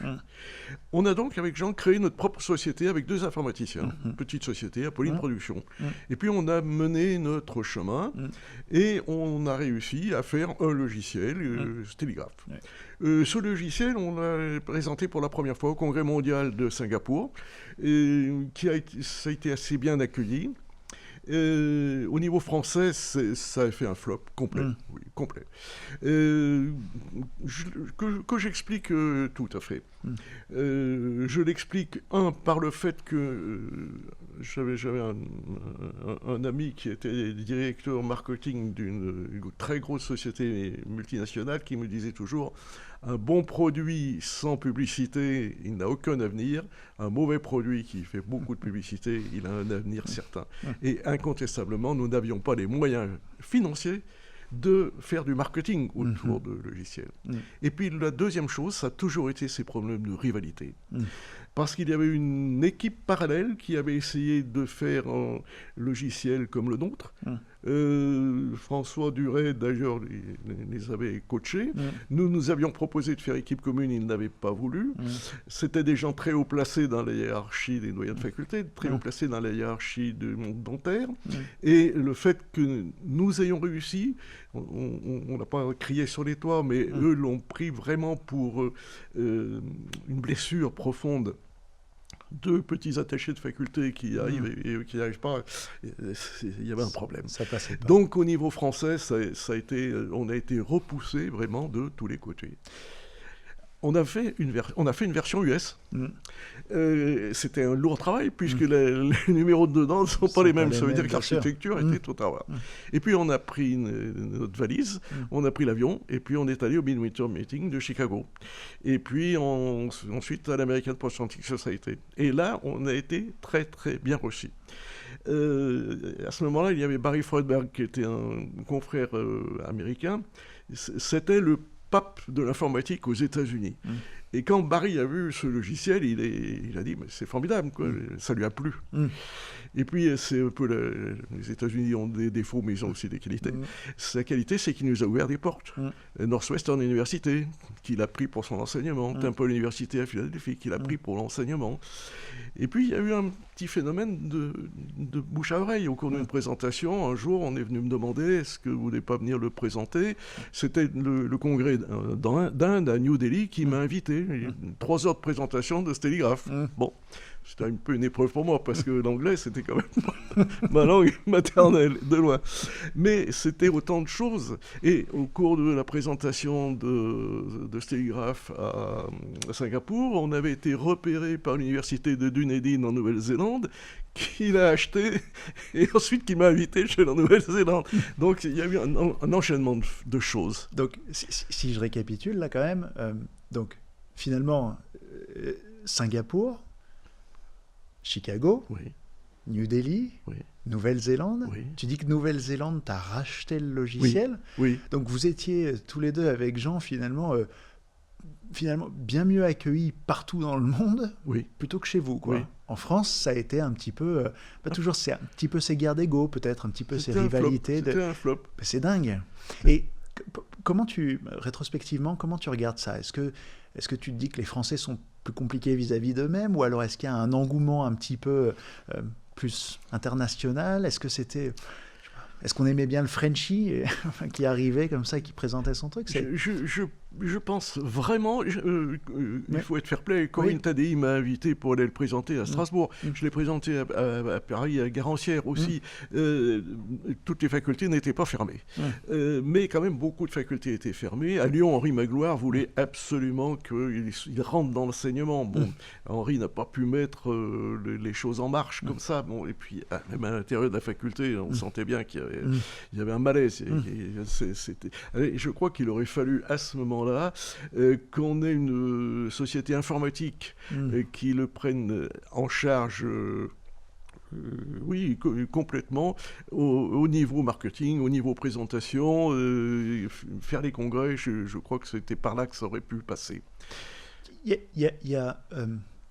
On a donc, avec Jean, créé notre propre société avec 2 informaticiens. Petite société, Apolline Productions. Et puis, on a mené notre chemin et on a réussi à faire un logiciel, Stéligraphe. Ce logiciel, on l'a présenté pour la première fois au Congrès mondial de Singapour, ça a été assez bien accueilli. Au niveau français, ça a fait un flop complet. Oui, complet. Que j'explique tout à fait. Je l'explique, par le fait que j'avais un ami qui était directeur marketing d'une très grosse société multinationale qui me disait toujours: un bon produit sans publicité, il n'a aucun avenir. Un mauvais produit qui fait beaucoup de publicité, il a un avenir certain. Et incontestablement, nous n'avions pas les moyens financiers de faire du marketing autour de logiciels. Et puis la deuxième chose, ça a toujours été ces problèmes de rivalité. Parce qu'il y avait une équipe parallèle qui avait essayé de faire un logiciel comme le nôtre. François Duret, d'ailleurs, les avait coachés. Nous avions proposé de faire équipe commune, ils n'avaient pas voulu. C'était des gens très haut placés dans la hiérarchie des doyens de faculté, très haut placés dans la hiérarchie du monde dentaire. Et le fait que nous ayons réussi, on n'a pas crié sur les toits, mais eux l'ont pris vraiment pour une blessure profonde. 2 petits attachés de faculté qui arrivent et qui n'arrivent pas, il y avait un problème. Ça passait pas. Donc au niveau français, on a été repoussé vraiment de tous les côtés. On a fait une version US. C'était un lourd travail puisque les numéros dedans ne sont pas les mêmes. Ça veut dire que l'architecture était tout à voir. Et puis on a pris notre valise, on a pris l'avion et puis on est allé au Midwinter Meeting de Chicago. Et puis ensuite à l'American Post-Atlantic Society. Et là, on a été très très bien reçus. À ce moment-là, il y avait Barry Freudberg qui était un confrère américain. C'était le pape de l'informatique aux États-Unis. Et quand Barry a vu ce logiciel, il a dit mais c'est formidable, quoi. Ça lui a plu. Et puis c'est un peu les États-Unis ont des défauts, mais ils ont aussi des qualités. Sa qualité, c'est qu'il nous a ouvert des portes. Northwestern University, qu'il a pris pour son enseignement. Temple University à Philadelphie, qu'il a pris pour l'enseignement. Et puis il y a eu un petit phénomène de bouche à oreille au cours d'une présentation. Un jour, on est venu me demander est-ce que vous voulez pas venir le présenter. C'était le congrès d'Inde à New Delhi qui m'a invité. 3 heures de présentation de Stéligraphe. Bon, c'était un peu une épreuve pour moi parce que l'anglais, c'était quand même ma langue maternelle, de loin. Mais c'était autant de choses. Et au cours de la présentation de Stéligraphe à Singapour, on avait été repéré par l'université de Dunedin en Nouvelle-Zélande, qui l'a acheté et ensuite qui m'a invité chez la Nouvelle-Zélande. Donc il y a eu un enchaînement de choses. Donc si je récapitule là quand même, donc finalement Singapour, Chicago, New Delhi, Nouvelle-Zélande. Tu dis que Nouvelle-Zélande t'a racheté le logiciel. Donc vous étiez tous les deux avec Jean finalement finalement bien mieux accueillis partout dans le monde plutôt que chez vous, quoi. Oui. En France, ça a été un petit peu, pas toujours, c'est un petit peu ces guerres d'ego, peut-être, un petit peu ces rivalités. C'était un flop. C'est dingue. Et rétrospectivement, comment tu regardes ça? Est-ce que tu te dis que les Français sont plus compliqués vis-à-vis d'eux-mêmes, ou alors est-ce qu'il y a un engouement un petit peu plus international? Est-ce qu'on aimait bien le Frenchie qui arrivait comme ça et qui présentait son truc? Je pense vraiment, il faut être fair-play. Corinne Tadei m'a invité pour aller le présenter à Strasbourg. Je l'ai présenté à Paris, à Garancières aussi. Toutes les facultés n'étaient pas fermées. Mais quand même, beaucoup de facultés étaient fermées. À Lyon, Henri Magloire voulait absolument qu'il rentre dans l'enseignement. Bon, Henri n'a pas pu mettre les choses en marche comme ça. Bon, et puis, même à l'intérieur de la faculté, on sentait bien qu'il y avait un malaise. Je crois qu'il aurait fallu à ce moment-là qu'on ait une société informatique qui le prenne en charge complètement au niveau marketing, au niveau présentation, faire les congrès. Je crois que c'était par là que ça aurait pu passer. Il y a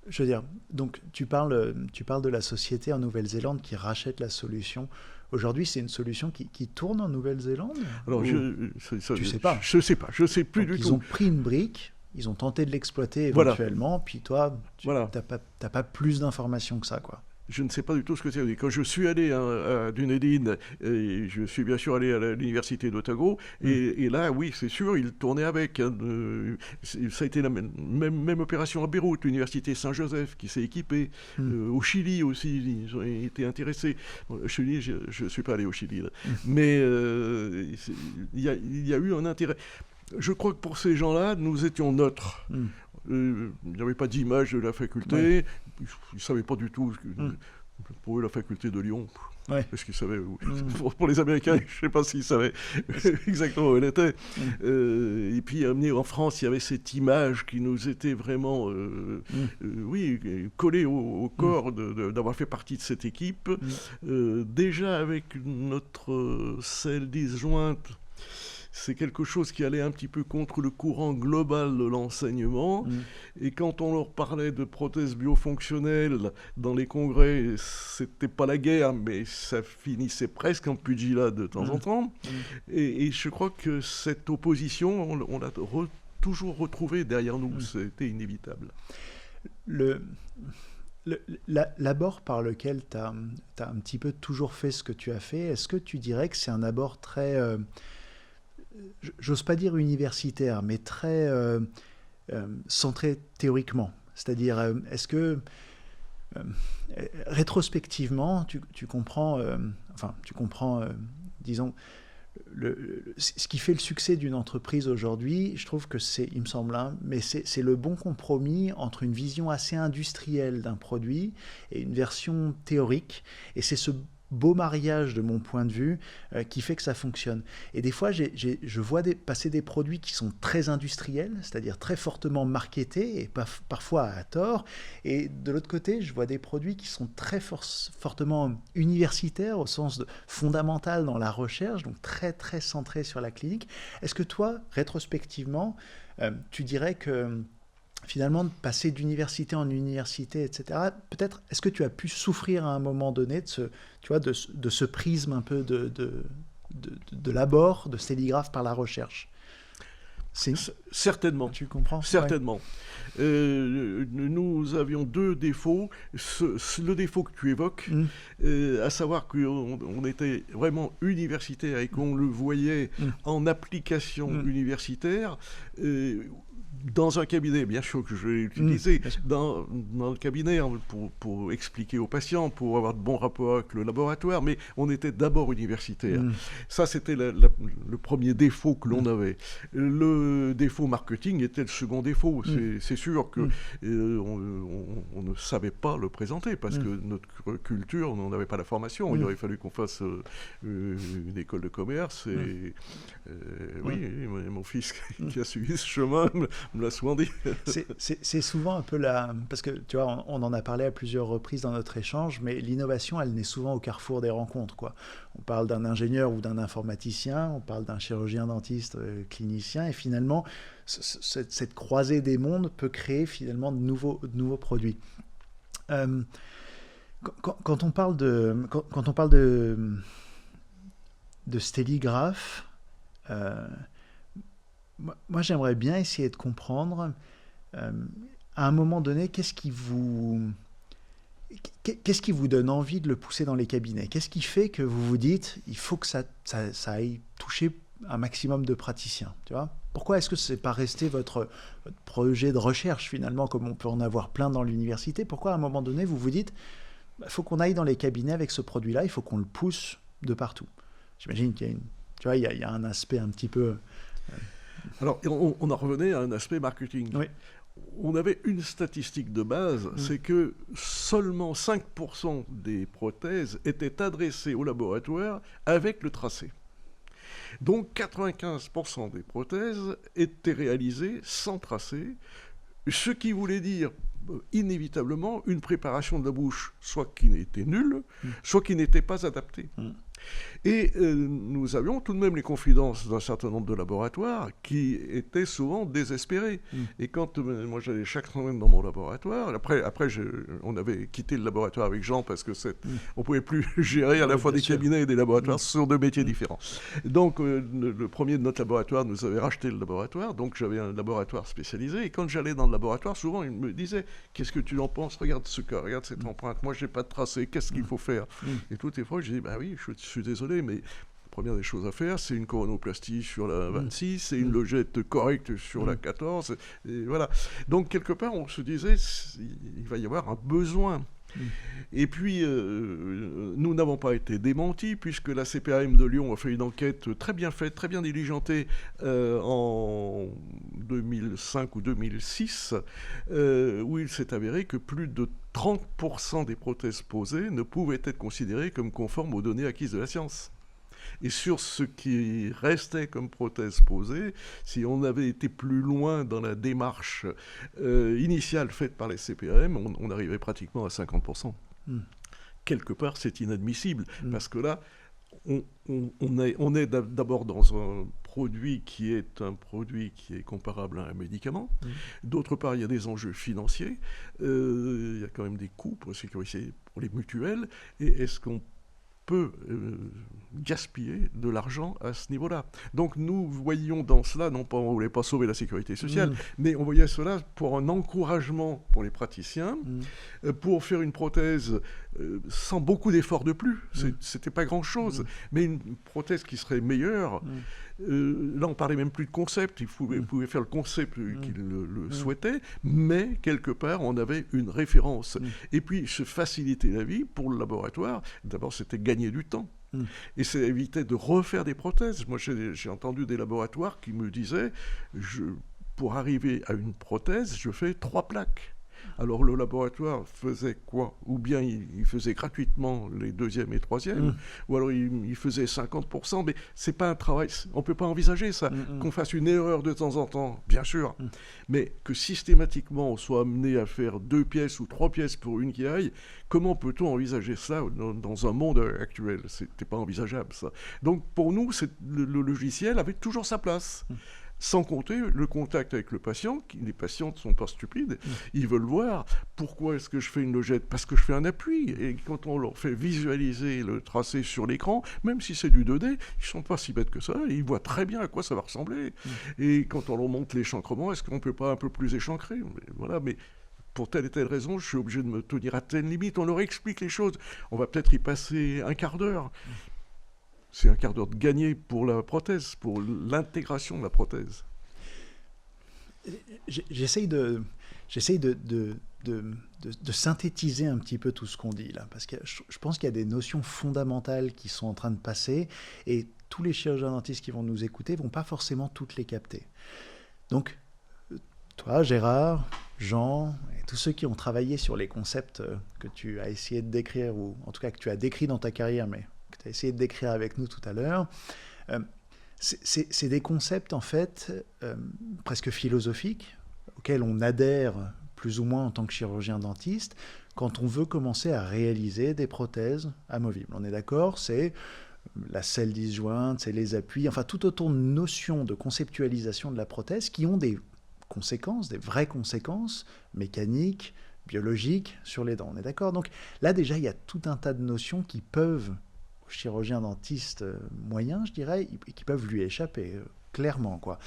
je veux dire, donc tu parles de la société en Nouvelle-Zélande qui rachète la solution. Aujourd'hui, c'est une solution qui tourne en Nouvelle-Zélande? Alors, tu sais pas. Je sais pas, je sais plus du tout. Ils ont pris une brique, ils ont tenté de l'exploiter éventuellement, puis toi, t'as pas plus d'informations que ça, quoi. Je ne sais pas du tout ce que c'est. Quand je suis allé à Dunedin, je suis bien sûr allé à l'université d'Otago, et là, oui, c'est sûr, ils tournaient avec. Ça a été la même opération à Beyrouth, l'université Saint-Joseph qui s'est équipée. Au Chili aussi, ils ont été intéressés. Bon, au Chili, je ne suis pas allé au Chili, là. Mais il y a eu un intérêt. Je crois que pour ces gens-là, nous étions neutres. Il n'y avait pas d'image de la faculté. Ils ne savaient pas du tout. Pour eux, la faculté de Lyon, est-ce qu'ils savaient pour les Américains, je ne sais pas s'ils savaient exactement où elle était. Et puis, amené en France, il y avait cette image qui nous était vraiment collée au corps d'avoir fait partie de cette équipe. Déjà, avec notre selle disjointe, c'est quelque chose qui allait un petit peu contre le courant global de l'enseignement. Et quand on leur parlait de prothèses biofonctionnelles dans les congrès, c'était pas la guerre, mais ça finissait presque en pugilat de temps en temps. Et je crois que cette opposition, on l'a toujours retrouvée derrière nous. C'était inévitable. L'abord par lequel tu as un petit peu toujours fait ce que tu as fait, est-ce que tu dirais que c'est un abord très... j'ose pas dire universitaire, mais très centré théoriquement. C'est-à-dire, est-ce que rétrospectivement, tu comprends, disons, ce qui fait le succès d'une entreprise aujourd'hui, je trouve que il me semble, mais c'est le bon compromis entre une vision assez industrielle d'un produit et une version théorique. Et c'est ce beau mariage de mon point de vue qui fait que ça fonctionne. Et des fois, je vois passer des produits qui sont très industriels, c'est-à-dire très fortement marketés, et parfois à tort. Et de l'autre côté, je vois des produits qui sont très fortement universitaires, au sens fondamental dans la recherche, donc très, très centrés sur la clinique. Est-ce que toi, rétrospectivement, tu dirais que finalement, de passer d'université en université, etc., peut-être, est-ce que tu as pu souffrir à un moment donné de ce prisme un peu de l'abord, de Stelligraph par la recherche? Certainement. Tu comprends? Certainement. Nous avions deux défauts. Le défaut que tu évoques, à savoir qu'on était vraiment universitaire et qu'on le voyait en application universitaire. Dans un cabinet, bien sûr que je l'ai utilisé, dans le cabinet pour expliquer aux patients, pour avoir de bons rapports avec le laboratoire, mais on était d'abord universitaire. Ça, c'était le premier défaut que l'on avait. Le défaut marketing était le second défaut. C'est sûr que on ne savait pas le présenter, parce que notre culture, on n'avait pas la formation. Il aurait fallu qu'on fasse une école de commerce. Et, oui, mon fils qui a suivi ce chemin me l'a souvent dit. C'est souvent un peu la... Parce que, tu vois, on en a parlé à plusieurs reprises dans notre échange, mais l'innovation, elle naît souvent au carrefour des rencontres, quoi. On parle d'un ingénieur ou d'un informaticien, on parle d'un chirurgien dentiste, clinicien, et finalement, cette croisée des mondes peut créer finalement de nouveaux produits. Quand on parle de Stelligraph, moi j'aimerais bien essayer de comprendre à un moment donné qu'est-ce qui vous donne envie de le pousser dans les cabinets? Qu'est-ce qui fait que vous vous dites il faut que ça aille toucher un maximum de praticiens, tu vois? Pourquoi est-ce que c'est pas resté votre projet de recherche finalement, comme on peut en avoir plein dans l'université? Pourquoi à un moment donné vous vous dites il faut qu'on aille dans les cabinets avec ce produit-là, il faut qu'on le pousse de partout? J'imagine qu'il y a un aspect un petit peu... Alors, on en revenait à un aspect marketing. Oui. On avait une statistique de base, c'est que seulement 5% des prothèses étaient adressées au laboratoire avec le tracé. Donc 95% des prothèses étaient réalisées sans tracé, ce qui voulait dire inévitablement une préparation de la bouche soit qui était nulle, soit qui n'était pas adaptée. Et nous avions tout de même les confidences d'un certain nombre de laboratoires qui étaient souvent désespérés. Et quand moi j'allais chaque semaine dans mon laboratoire, après on avait quitté le laboratoire avec Jean parce que on pouvait plus gérer à la fois des cabinets et des laboratoires sur deux métiers différents. Donc le premier de notre laboratoire nous avait racheté le laboratoire, donc j'avais un laboratoire spécialisé. Et quand j'allais dans le laboratoire, souvent il me disait qu'est-ce que tu en penses? Regarde ce cas, regarde cette empreinte. Moi j'ai pas de tracé. Qu'est-ce qu'il faut faire? Et toutes les fois je dis bah oui, je suis désolé, mais la première des choses à faire, c'est une coronoplastie sur la 26, c'est une logette correcte sur la 14, et voilà. Donc, quelque part, on se disait, il va y avoir un besoin. Et puis, nous n'avons pas été démentis, puisque la CPAM de Lyon a fait une enquête très bien faite, très bien diligentée, en 2005 ou 2006, où il s'est avéré que plus de 30% des prothèses posées ne pouvaient être considérées comme conformes aux données acquises de la science. Et sur ce qui restait comme prothèse posée, si on avait été plus loin dans la démarche initiale faite par les CPAM, on arrivait pratiquement à 50%. Quelque part, c'est inadmissible, parce que là, on est d'abord dans un produit qui est comparable à un médicament. D'autre part, il y a des enjeux financiers. Il y a quand même des coûts pour sécuriser pour les mutuelles. Et est-ce qu'on peut gaspiller de l'argent à ce niveau-là? Donc nous voyions dans cela, non pas on ne voulait pas sauver la sécurité sociale, mais on voyait cela pour un encouragement pour les praticiens, pour faire une prothèse sans beaucoup d'efforts de plus. C'était pas grand-chose, mais une prothèse qui serait meilleure. Là, on parlait même plus de concept. Il pouvait faire le concept qu'il le souhaitait, mais quelque part, on avait une référence. Et puis, se faciliter la vie pour le laboratoire. D'abord, c'était gagner du temps. Et ça évitait de refaire des prothèses. Moi, j'ai entendu des laboratoires qui me disaient, pour arriver à une prothèse, je fais 3 plaques. Alors le laboratoire faisait quoi? Ou bien il faisait gratuitement les 2e et 3e, ou alors il faisait 50%, mais c'est pas un travail, on peut pas envisager ça, qu'on fasse une erreur de temps en temps, bien sûr, mais que systématiquement on soit amené à faire 2 pièces ou 3 pièces pour une qui aille, comment peut-on envisager ça dans un monde actuel? C'était pas envisageable ça. Donc pour nous, le logiciel avait toujours sa place. Sans compter le contact avec le patient. Les patients ne sont pas stupides, ils veulent voir pourquoi est-ce que je fais une logette, parce que je fais un appui, et quand on leur fait visualiser le tracé sur l'écran, même si c'est du 2D, ils ne sont pas si bêtes que ça, et ils voient très bien à quoi ça va ressembler. Et quand on leur montre l'échancrement, est-ce qu'on ne peut pas un peu plus échancrer? Voilà, mais pour telle et telle raison, je suis obligé de me tenir à telle limite. On leur explique les choses, on va peut-être y passer un quart d'heure. C'est un quart d'heure de gagné pour la prothèse, pour l'intégration de la prothèse. J'essaye de synthétiser un petit peu tout ce qu'on dit là, parce que je pense qu'il y a des notions fondamentales qui sont en train de passer, et tous les chirurgiens dentistes qui vont nous écouter vont pas forcément toutes les capter. Donc, toi, Gérard, Jean, et tous ceux qui ont travaillé sur les concepts que tu as essayé de décrire, ou en tout cas que tu as décrit dans ta carrière, mais que tu as essayé de décrire avec nous tout à l'heure, C'est des concepts, en fait, presque philosophiques, auxquels on adhère plus ou moins en tant que chirurgien-dentiste, quand on veut commencer à réaliser des prothèses amovibles. On est d'accord, c'est la selle disjointe, c'est les appuis, enfin tout autour de notions de conceptualisation de la prothèse qui ont des conséquences, des vraies conséquences mécaniques, biologiques sur les dents. On est d'accord? Donc là déjà, il y a tout un tas de notions qui peuvent, au chirurgien dentiste moyen, je dirais, qui peuvent lui échapper, clairement, quoi.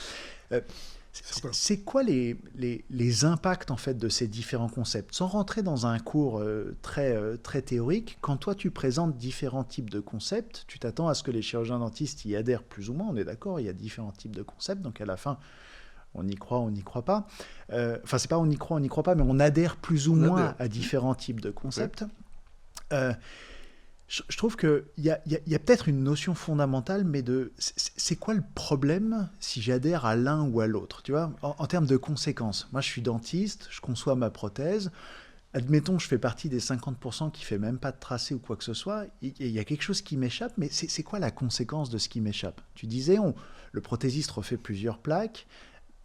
C'est quoi les impacts en fait de ces différents concepts? Sans rentrer dans un cours très théorique, quand toi tu présentes différents types de concepts, tu t'attends à ce que les chirurgiens dentistes y adhèrent plus ou moins, on est d'accord, il y a différents types de concepts, donc à la fin, on y croit, on n'y croit pas. Enfin, c'est pas on y croit pas, mais on adhère plus ou moins à différents types de concepts. Je trouve qu'il y a peut-être une notion fondamentale, mais c'est quoi le problème si j'adhère à l'un ou à l'autre, tu vois, en termes de conséquences. Moi, je suis dentiste, je conçois ma prothèse. Admettons, je fais partie des 50% qui ne fait même pas de tracé ou quoi que ce soit. Il y a quelque chose qui m'échappe, mais c'est quoi la conséquence de ce qui m'échappe? Tu disais, le prothésiste refait plusieurs plaques,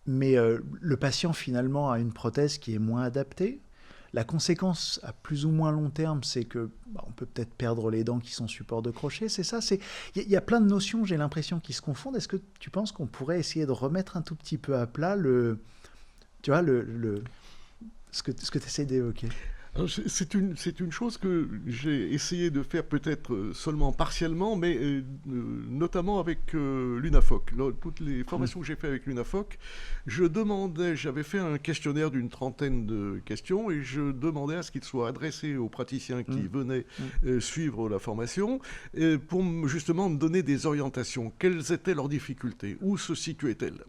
mais le patient, finalement, a une prothèse qui est moins adaptée. La conséquence à plus ou moins long terme, c'est que on peut peut-être perdre les dents qui sont support de crochet, c'est ça. Il y a plein de notions, j'ai l'impression, qui se confondent. Est-ce que tu penses qu'on pourrait essayer de remettre un tout petit peu à plat ce que tu essaies d'évoquer? C'est une chose que j'ai essayé de faire peut-être seulement partiellement, mais notamment avec l'UNAFOC. Toutes les formations que j'ai faites avec l'UNAFOC, j'avais fait un questionnaire d'une 30aine de questions et je demandais à ce qu'il soit adressé aux praticiens qui venaient suivre la formation pour justement me donner des orientations. Quelles étaient leurs difficultés? Où se situaient-elles?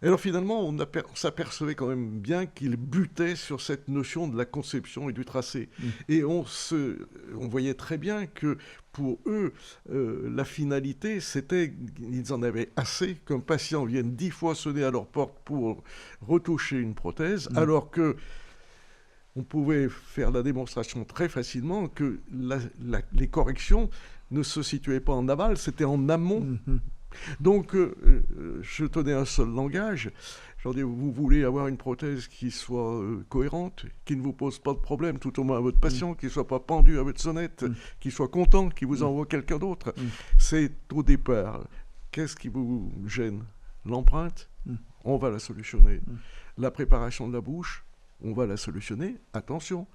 Alors finalement, on s'apercevait quand même bien qu'ils butaient sur cette notion de la conception et du tracé. Et on voyait très bien que pour eux, la finalité, c'était, ils en avaient assez qu'un patient vienne 10 fois sonner à leur porte pour retoucher une prothèse, alors que on pouvait faire la démonstration très facilement que les corrections ne se situaient pas en aval, c'était en amont. Donc, je tenais un seul langage. Je leur dis, vous voulez avoir une prothèse qui soit cohérente, qui ne vous pose pas de problème, tout au moins à votre patient, qui ne soit pas pendu à votre sonnette, qui soit content, qui vous envoie quelqu'un d'autre. C'est au départ. Qu'est-ce qui vous gêne? L'empreinte, on va la solutionner. La préparation de la bouche, on va la solutionner. Attention,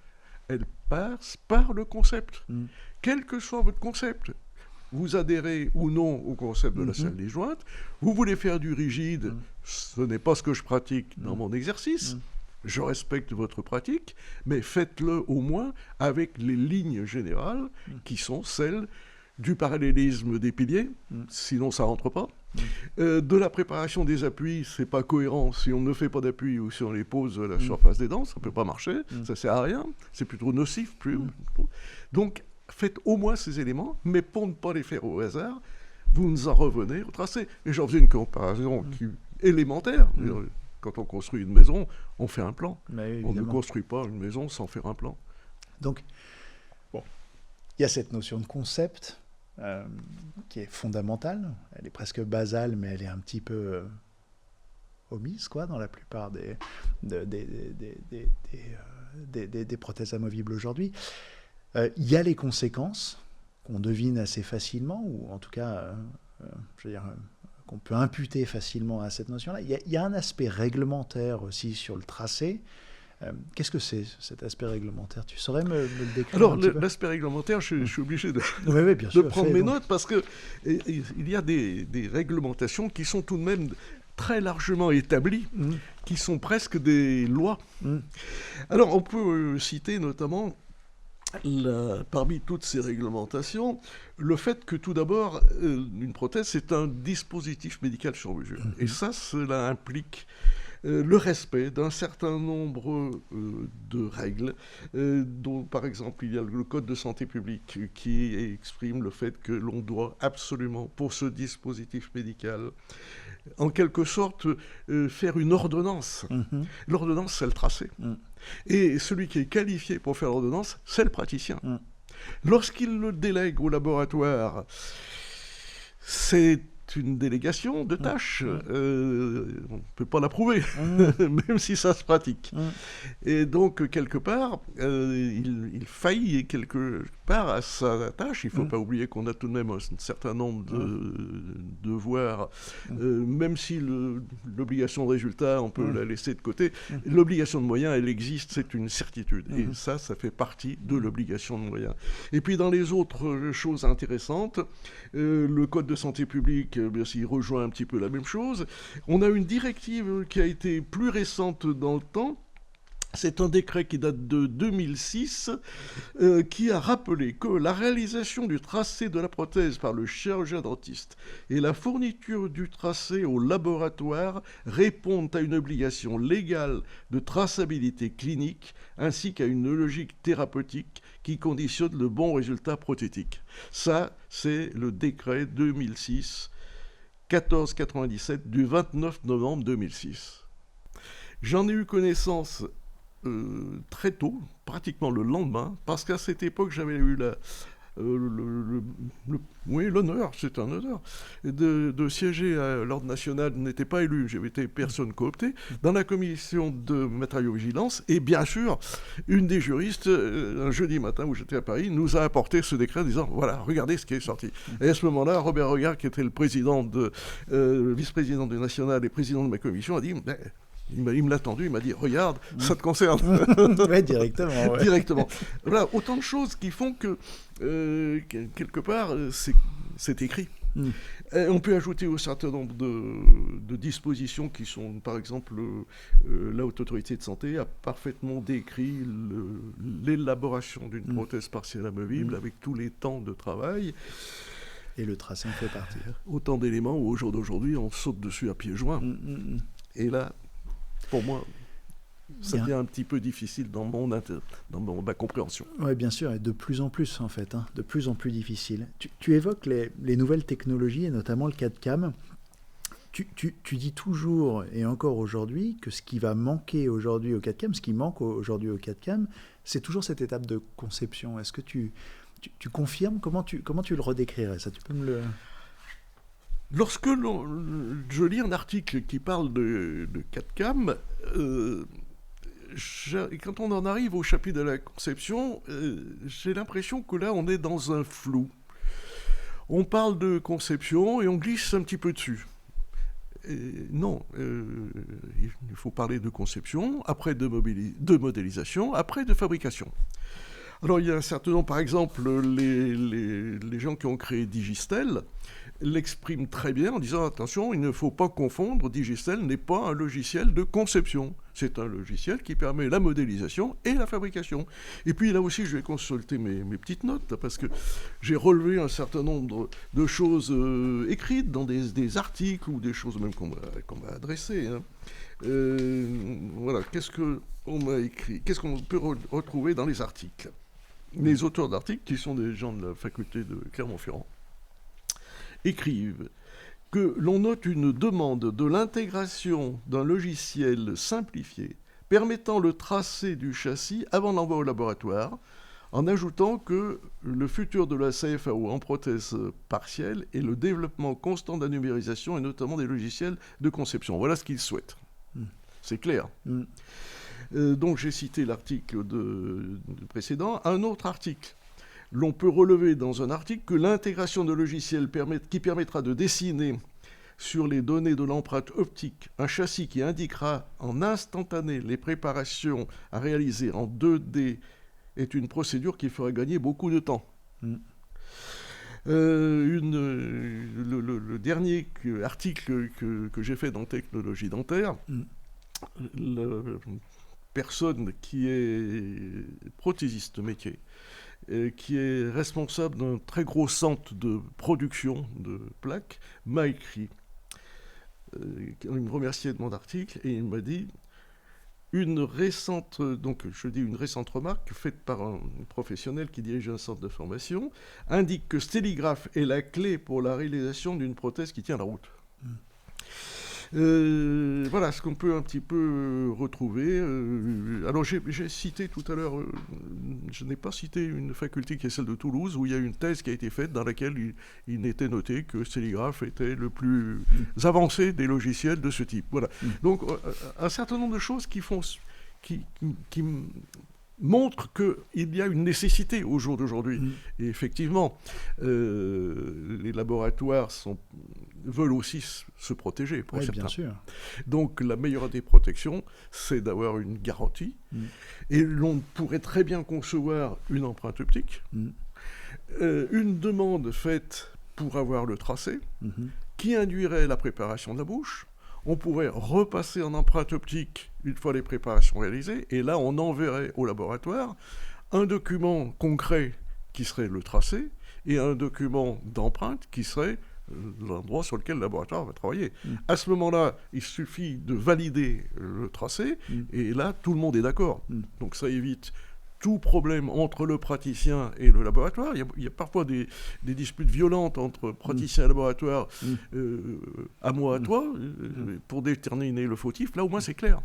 elle passe par le concept. Quel que soit votre concept. Vous adhérez ou non au concept de la selle disjointe, vous voulez faire du rigide, ce n'est pas ce que je pratique dans mon exercice, je respecte votre pratique, mais faites-le au moins avec les lignes générales qui sont celles du parallélisme des piliers, sinon ça ne rentre pas. De la préparation des appuis, c'est pas cohérent si on ne fait pas d'appui ou si on les pose à la surface des dents, ça ne peut pas marcher, ça sert à rien, c'est plutôt nocif. Donc, faites au moins ces éléments, mais pour ne pas les faire au hasard, vous nous en revenez au tracé. Et j'en faisais une comparaison élémentaire. Quand on construit une maison, on fait un plan. On ne construit pas une maison sans faire un plan. Donc, bon, il y a cette notion de concept qui est fondamentale. Elle est presque basale, mais elle est un petit peu omise, quoi, dans la plupart des prothèses amovibles aujourd'hui. Il y a les conséquences qu'on devine assez facilement, ou en tout cas, je veux dire, qu'on peut imputer facilement à cette notion-là. Il y a un aspect réglementaire aussi sur le tracé. Qu'est-ce que c'est, cet aspect réglementaire? Tu saurais me le décrire? Alors, l'aspect réglementaire, je suis obligé de prendre mes notes, parce qu'il y a des réglementations qui sont tout de même très largement établies, qui sont presque des lois. Alors, on peut citer notamment, parmi toutes ces réglementations, le fait que tout d'abord, une prothèse, c'est un dispositif médical sur mesure. Et ça, cela implique le respect d'un certain nombre de règles, dont par exemple il y a le Code de santé publique qui exprime le fait que l'on doit absolument, pour ce dispositif médical, en quelque sorte, faire une ordonnance. L'ordonnance, c'est le tracé. Et celui qui est qualifié pour faire l'ordonnance, c'est le praticien. Lorsqu'il le délègue au laboratoire, c'est une délégation de tâches. On ne peut pas l'approuver, même si ça se pratique. Et donc, quelque part, il faillit quelque part à sa tâche. Il ne faut pas oublier qu'on a tout de même un certain nombre de devoirs, même si l'obligation de résultat, on peut la laisser de côté. L'obligation de moyens, elle existe, c'est une certitude. Et ça fait partie de l'obligation de moyens. Et puis, dans les autres choses intéressantes, le Code de santé publique, bien sûr, il rejoint un petit peu la même chose. On a une directive qui a été plus récente dans le temps. C'est un décret qui date de 2006 qui a rappelé que la réalisation du tracé de la prothèse par le chirurgien dentiste et la fourniture du tracé au laboratoire répondent à une obligation légale de traçabilité clinique ainsi qu'à une logique thérapeutique qui conditionne le bon résultat prothétique. Ça, c'est le décret 2006-1497 du 29 novembre 2006. J'en ai eu connaissance très tôt, pratiquement le lendemain, parce qu'à cette époque, j'avais eu l'honneur, c'est un honneur, de siéger à l'Ordre national, n'était pas élu, j'avais été personne cooptée, dans la commission de matériaux-vigilance, et bien sûr, une des juristes, un jeudi matin où j'étais à Paris, nous a apporté ce décret en disant, voilà, regardez ce qui est sorti. Et à ce moment-là, Robert Regard, qui était le président vice-président du national et président de ma commission, a dit, il me l'a tendu, il m'a dit, regarde, ça te concerne. Oui, directement. Ouais. Directement. Voilà, autant de choses qui font que, quelque part, c'est écrit. On peut ajouter un certain nombre de dispositions qui sont, par exemple, la Haute Autorité de Santé a parfaitement décrit l'élaboration d'une prothèse partielle amovible avec tous les temps de travail. Et le tracé en fait partie. Autant d'éléments où, au jour d'aujourd'hui, on saute dessus à pieds joints. Et là, pour moi, ça devient un petit peu difficile dans ma compréhension. Oui, bien sûr, et de plus en plus, en fait, de plus en plus difficile. Tu évoques les nouvelles technologies, et notamment le CAD-CAM. Tu dis toujours, et encore aujourd'hui, que ce qui va manquer aujourd'hui au CAD-CAM, ce qui manque aujourd'hui au CAD-CAM, c'est toujours cette étape de conception. Est-ce que tu confirmes? Comment tu le redécrirais, ça? Tu peux me le... Lorsque je lis un article qui parle de CAD-CAM, quand on en arrive au chapitre de la conception, j'ai l'impression que là, on est dans un flou. On parle de conception et on glisse un petit peu dessus. Non, il faut parler de conception, après de modélisation, après de fabrication. Alors, il y a un certain nombre, par exemple, les gens qui ont créé Digistel l'expriment très bien en disant, attention, il ne faut pas confondre, Digistel n'est pas un logiciel de conception. C'est un logiciel qui permet la modélisation et la fabrication. Et puis là aussi, je vais consulter mes petites notes, parce que j'ai relevé un certain nombre de choses écrites dans des articles ou des choses même qu'on m'a adressées. Voilà, qu'est-ce qu'on m'a écrit? Qu'est-ce qu'on peut retrouver dans les articles? Les auteurs d'articles, qui sont des gens de la faculté de Clermont-Ferrand, écrivent que l'on note une demande de l'intégration d'un logiciel simplifié permettant le tracé du châssis avant l'envoi au laboratoire, en ajoutant que le futur de la CFAO en prothèse partielle est le développement constant de la numérisation et notamment des logiciels de conception. Voilà ce qu'ils souhaitent. C'est clair. Donc j'ai cité l'article précédent. Un autre article. L'on peut relever dans un article que l'intégration de logiciels qui permettra de dessiner sur les données de l'empreinte optique un châssis qui indiquera en instantané les préparations à réaliser en 2D est une procédure qui fera gagner beaucoup de temps. Le dernier article que j'ai fait dans Technologie dentaire, la personne qui est prothésiste métier, qui est responsable d'un très gros centre de production de plaques, m'a écrit. Il me remerciait de mon article et il m'a dit une récente remarque faite par un professionnel qui dirige un centre de formation indique que Stelligraph est la clé pour la réalisation d'une prothèse qui tient la route. Voilà ce qu'on peut un petit peu retrouver. Alors j'ai cité tout à l'heure, je n'ai pas cité une faculté qui est celle de Toulouse, où il y a une thèse qui a été faite dans laquelle il était noté que Stelligraph était le plus avancé des logiciels de ce type. Voilà. Donc un certain nombre de choses qui montre qu'il y a une nécessité au jour d'aujourd'hui. Et effectivement, les laboratoires veulent aussi se protéger pour certains. Bien sûr. Donc la meilleure des protections, c'est d'avoir une garantie. Et l'on pourrait très bien concevoir une empreinte optique, une demande faite pour avoir le tracé, qui induirait la préparation de la bouche. On pourrait repasser en empreinte optique une fois les préparations réalisées, et là, on enverrait au laboratoire un document concret qui serait le tracé, et un document d'empreinte qui serait l'endroit sur lequel le laboratoire va travailler. À ce moment-là, il suffit de valider le tracé, et là, tout le monde est d'accord. Donc ça évite tout problème entre le praticien et le laboratoire. Il y a parfois des disputes violentes entre praticien et laboratoire, à moi, à toi, pour déterminer le fautif. Là, au moins, c'est clair.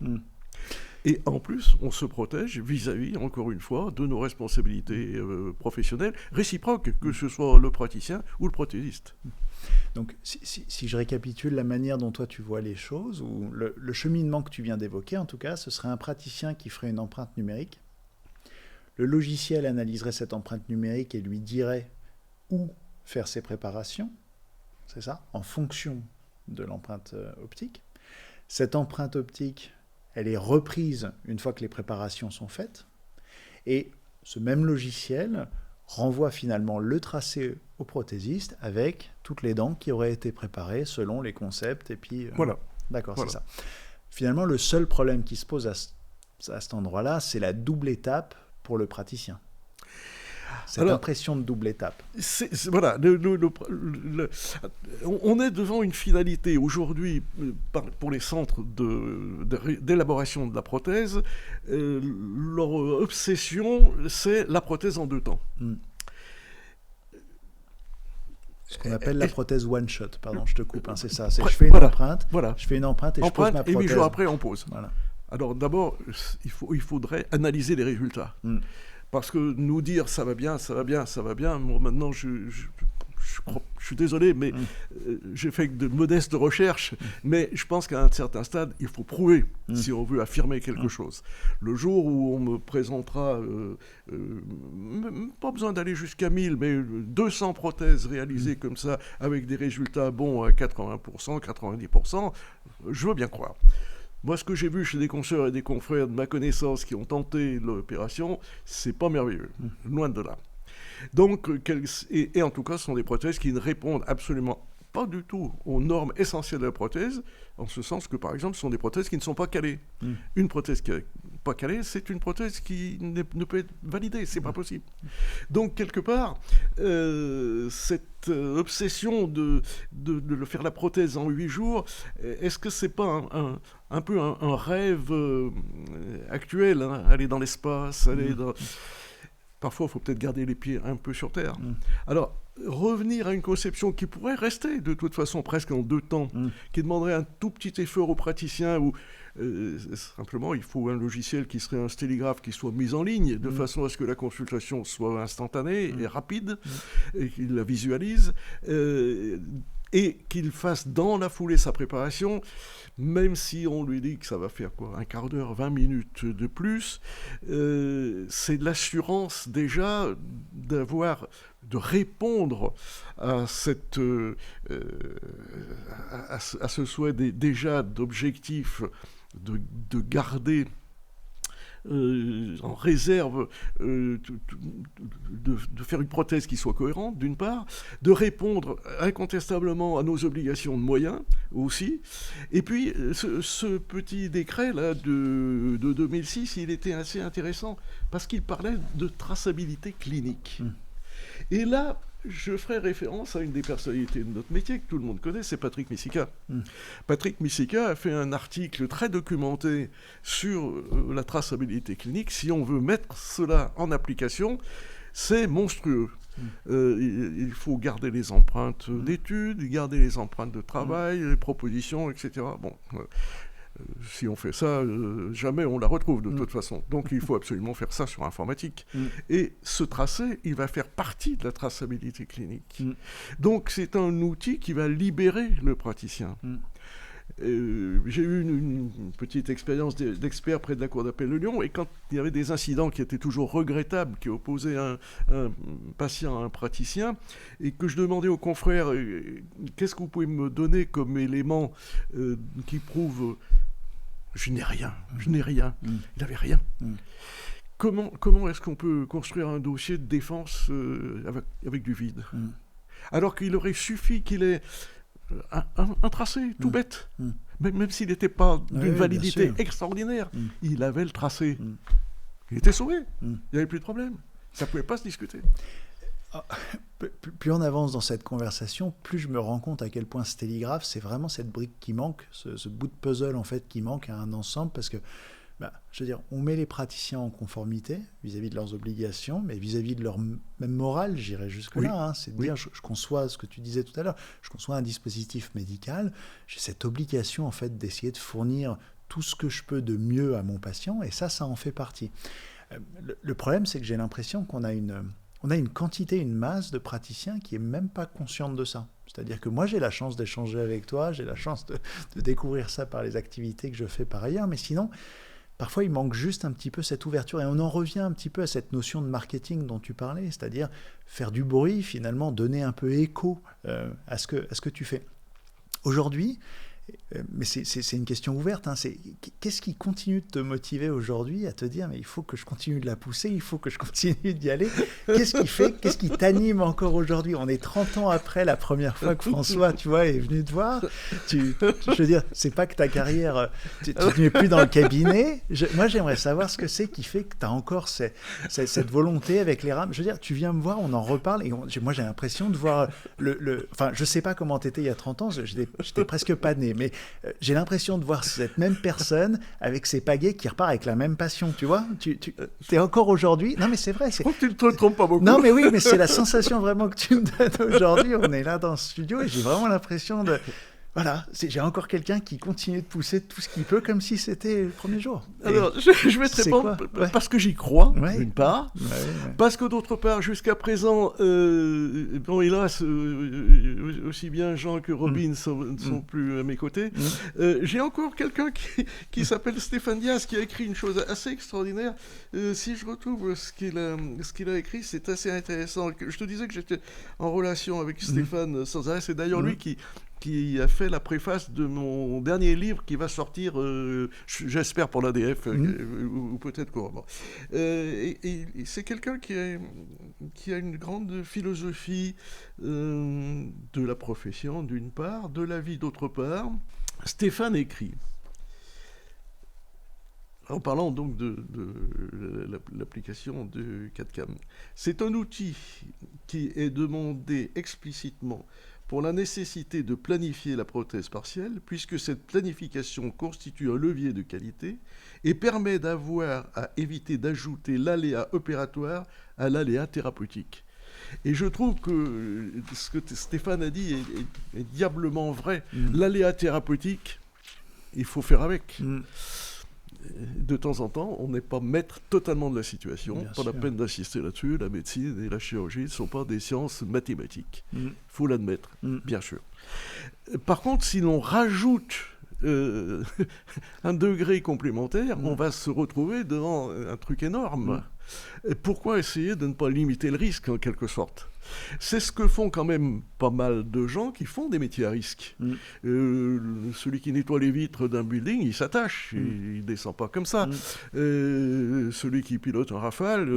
Et en plus, on se protège vis-à-vis, encore une fois, de nos responsabilités professionnelles réciproques, que ce soit le praticien ou le prothésiste. Donc, si je récapitule la manière dont toi tu vois les choses, ou le cheminement que tu viens d'évoquer, en tout cas, ce serait un praticien qui ferait une empreinte numérique. Le logiciel analyserait cette empreinte numérique et lui dirait où faire ses préparations, c'est ça, en fonction de l'empreinte optique. Cette empreinte optique, elle est reprise une fois que les préparations sont faites, et ce même logiciel renvoie finalement le tracé au prothésiste avec toutes les dents qui auraient été préparées selon les concepts, et puis... Voilà. D'accord, voilà. C'est ça. Finalement, le seul problème qui se pose à cet endroit-là, c'est la double étape pour le praticien. Cette impression de double étape. Voilà, on est devant une finalité aujourd'hui pour les centres d'élaboration de la prothèse. Leur obsession, c'est la prothèse en 2 temps. Ce qu'on appelle la prothèse one shot. Pardon, je te coupe. C'est ça. Je fais une empreinte. Voilà. Je fais une empreinte et je pose ma prothèse. Et 8 jours après, on pose. Voilà. Alors d'abord, il faudrait analyser les résultats. Parce que nous dire ça va bien, moi maintenant je suis désolé, mais j'ai fait de modestes recherches, mais je pense qu'à un certain stade, il faut prouver si on veut affirmer quelque chose. Le jour où on me présentera, pas besoin d'aller jusqu'à 1000, mais 200 prothèses réalisées comme ça, avec des résultats bons à 80%, 90%, je veux bien croire. Moi, ce que j'ai vu chez des consoeurs et des confrères de ma connaissance qui ont tenté l'opération, c'est pas merveilleux, loin de là. Donc, et en tout cas, ce sont des prothèses qui ne répondent absolument pas du tout aux normes essentielles de la prothèse, en ce sens que, par exemple, ce sont des prothèses qui ne sont pas calées. Une prothèse qui n'est pas calée, c'est une prothèse qui ne peut être validée, c'est pas possible. Donc, quelque part, cette obsession de faire la prothèse en 8 jours, est-ce que c'est pas un peu un rêve actuel, hein, aller dans l'espace, aller dans... Parfois, il faut peut-être garder les pieds un peu sur terre. Alors, revenir à une conception qui pourrait rester, de toute façon, presque en 2 temps, qui demanderait un tout petit effort au praticien, où simplement, il faut un logiciel qui serait un Stelligraph qui soit mis en ligne, de façon à ce que la consultation soit instantanée et rapide, et qu'il la visualise, et qu'il fasse dans la foulée sa préparation, même si on lui dit que ça va faire un quart d'heure, 20 minutes de plus, c'est de l'assurance déjà de répondre à ce souhait déjà d'objectif de garder en réserve, de faire une prothèse qui soit cohérente, d'une part, de répondre incontestablement à nos obligations de moyens aussi. Et puis, ce petit décret-là de 2006, il était assez intéressant parce qu'il parlait de traçabilité clinique. Et là, je ferai référence à une des personnalités de notre métier que tout le monde connaît, c'est Patrick Missika. Patrick Missika a fait un article très documenté sur la traçabilité clinique. Si on veut mettre cela en application, c'est monstrueux. Il faut garder les empreintes d'études, garder les empreintes de travail, les propositions, etc. Bon, si on fait ça, jamais on la retrouve de toute façon. Donc il faut absolument faire ça sur informatique. Et ce tracé, il va faire partie de la traçabilité clinique. Donc c'est un outil qui va libérer le praticien. J'ai eu une petite expérience d'expert près de la Cour d'appel de Lyon, et quand il y avait des incidents qui étaient toujours regrettables, qui opposaient un patient à un praticien, et que je demandais aux confrères qu'est-ce que vous pouvez me donner comme élément qui prouve je n'ai rien, il n'avait rien. Comment est-ce qu'on peut construire un dossier de défense avec du vide, alors qu'il aurait suffi qu'il ait un tracé tout bête, même s'il n'était pas d'une validité extraordinaire, il avait le tracé. Il était sauvé, il n'y avait plus de problème, ça ne pouvait pas se discuter. Plus on avance dans cette conversation, plus je me rends compte à quel point ce télégraphe, c'est vraiment cette brique qui manque, ce bout de puzzle en fait qui manque à un ensemble, parce que je veux dire, on met les praticiens en conformité vis-à-vis de leurs obligations, mais vis-à-vis de leur même morale, j'irais jusque-là. C'est de dire, je conçois ce que tu disais tout à l'heure, je conçois un dispositif médical, j'ai cette obligation en fait d'essayer de fournir tout ce que je peux de mieux à mon patient, et ça en fait partie. Le problème, c'est que j'ai l'impression qu'on a une quantité, une masse de praticiens qui n'est même pas consciente de ça. C'est-à-dire que moi, j'ai la chance d'échanger avec toi, j'ai la chance de découvrir ça par les activités que je fais par ailleurs, mais sinon, parfois, il manque juste un petit peu cette ouverture. Et on en revient un petit peu à cette notion de marketing dont tu parlais, c'est-à-dire faire du bruit, finalement, donner un peu écho à ce que tu fais. Aujourd'hui, mais c'est une question ouverte, qu'est-ce qui continue de te motiver aujourd'hui à te dire mais il faut que je continue de la pousser, il faut que je continue d'y aller. Qu'est-ce qui t'anime encore aujourd'hui? On est 30 ans après la première fois que François, tu vois, est venu te voir. Je veux dire, c'est pas que ta carrière, tu n'es plus dans le cabinet. Moi, j'aimerais savoir ce que c'est qui fait que tu as encore cette volonté avec les rames. Je veux dire, tu viens me voir, on en reparle, et moi, j'ai l'impression de voir enfin, je sais pas comment tu étais il y a 30 ans, j'étais presque pas né, mais j'ai l'impression de voir cette même personne avec ses pagaies qui repart avec la même passion, tu vois. Tu es encore aujourd'hui. Non, mais c'est vrai. Je crois que tu ne te trompes pas beaucoup. Non, mais oui, mais c'est la sensation vraiment que tu me donnes aujourd'hui. On est là dans le studio et j'ai vraiment l'impression de... Voilà, j'ai encore quelqu'un qui continue de pousser tout ce qu'il peut comme si c'était le premier jour. Alors, je vais te répondre parce que j'y crois, d'une part, parce que d'autre part, jusqu'à présent, bon, hélas, aussi bien Jean que Robin ne sont plus à mes côtés. J'ai encore quelqu'un qui s'appelle Stéphane Diaz, qui a écrit une chose assez extraordinaire. Si je retrouve ce qu'il a écrit, c'est assez intéressant. Je te disais que j'étais en relation avec Stéphane sans arrêt. C'est d'ailleurs lui qui a fait la préface de mon dernier livre qui va sortir, j'espère, pour l'ADF, ou peut-être quoi. Bon. Et c'est quelqu'un qui a une grande philosophie de la profession, d'une part, de la vie, d'autre part. Stéphane écrit, en parlant donc de l'application de CAD/CAM, c'est un outil qui est demandé explicitement pour la nécessité de planifier la prothèse partielle, puisque cette planification constitue un levier de qualité et permet d'avoir à éviter d'ajouter l'aléa opératoire à l'aléa thérapeutique. Et je trouve que ce que Stéphane a dit est diablement vrai. L'aléa thérapeutique, il faut faire avec. De temps en temps, on n'est pas maître totalement de la situation. Pas la peine d'insister là-dessus. La médecine et la chirurgie ne sont pas des sciences mathématiques. Il faut l'admettre, bien sûr. Par contre, si l'on rajoute un degré complémentaire, on va se retrouver devant un truc énorme. Et pourquoi essayer de ne pas limiter le risque, en quelque sorte ? C'est ce que font quand même pas mal de gens qui font des métiers à risque. Celui qui nettoie les vitres d'un building, il s'attache, il ne descend pas comme ça. Celui qui pilote un Rafale,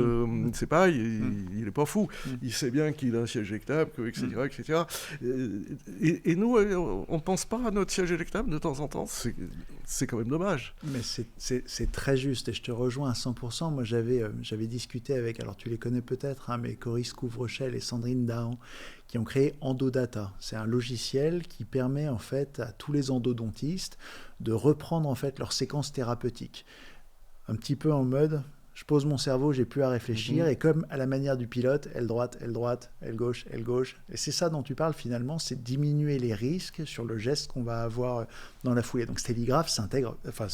c'est pareil, il n'est pas fou. Il sait bien qu'il a un siège éjectable, etc. etc. Et nous, on ne pense pas à notre siège éjectable de temps en temps. C'est quand même dommage. Mais c'est très juste, et je te rejoins à 100%. Moi, j'avais discuté avec, alors tu les connais peut-être, mais Coris Couvreschel et Sandrine Dahan, qui ont créé Endodata. C'est un logiciel qui permet en fait à tous les endodontistes de reprendre en fait leur séquence thérapeutique. Un petit peu en mode, je pose mon cerveau, j'ai plus à réfléchir, et comme à la manière du pilote, aile droite, aile gauche. Et c'est ça dont tu parles finalement, c'est diminuer les risques sur le geste qu'on va avoir dans la foulée. Donc Stelligraph s'intègre, enfin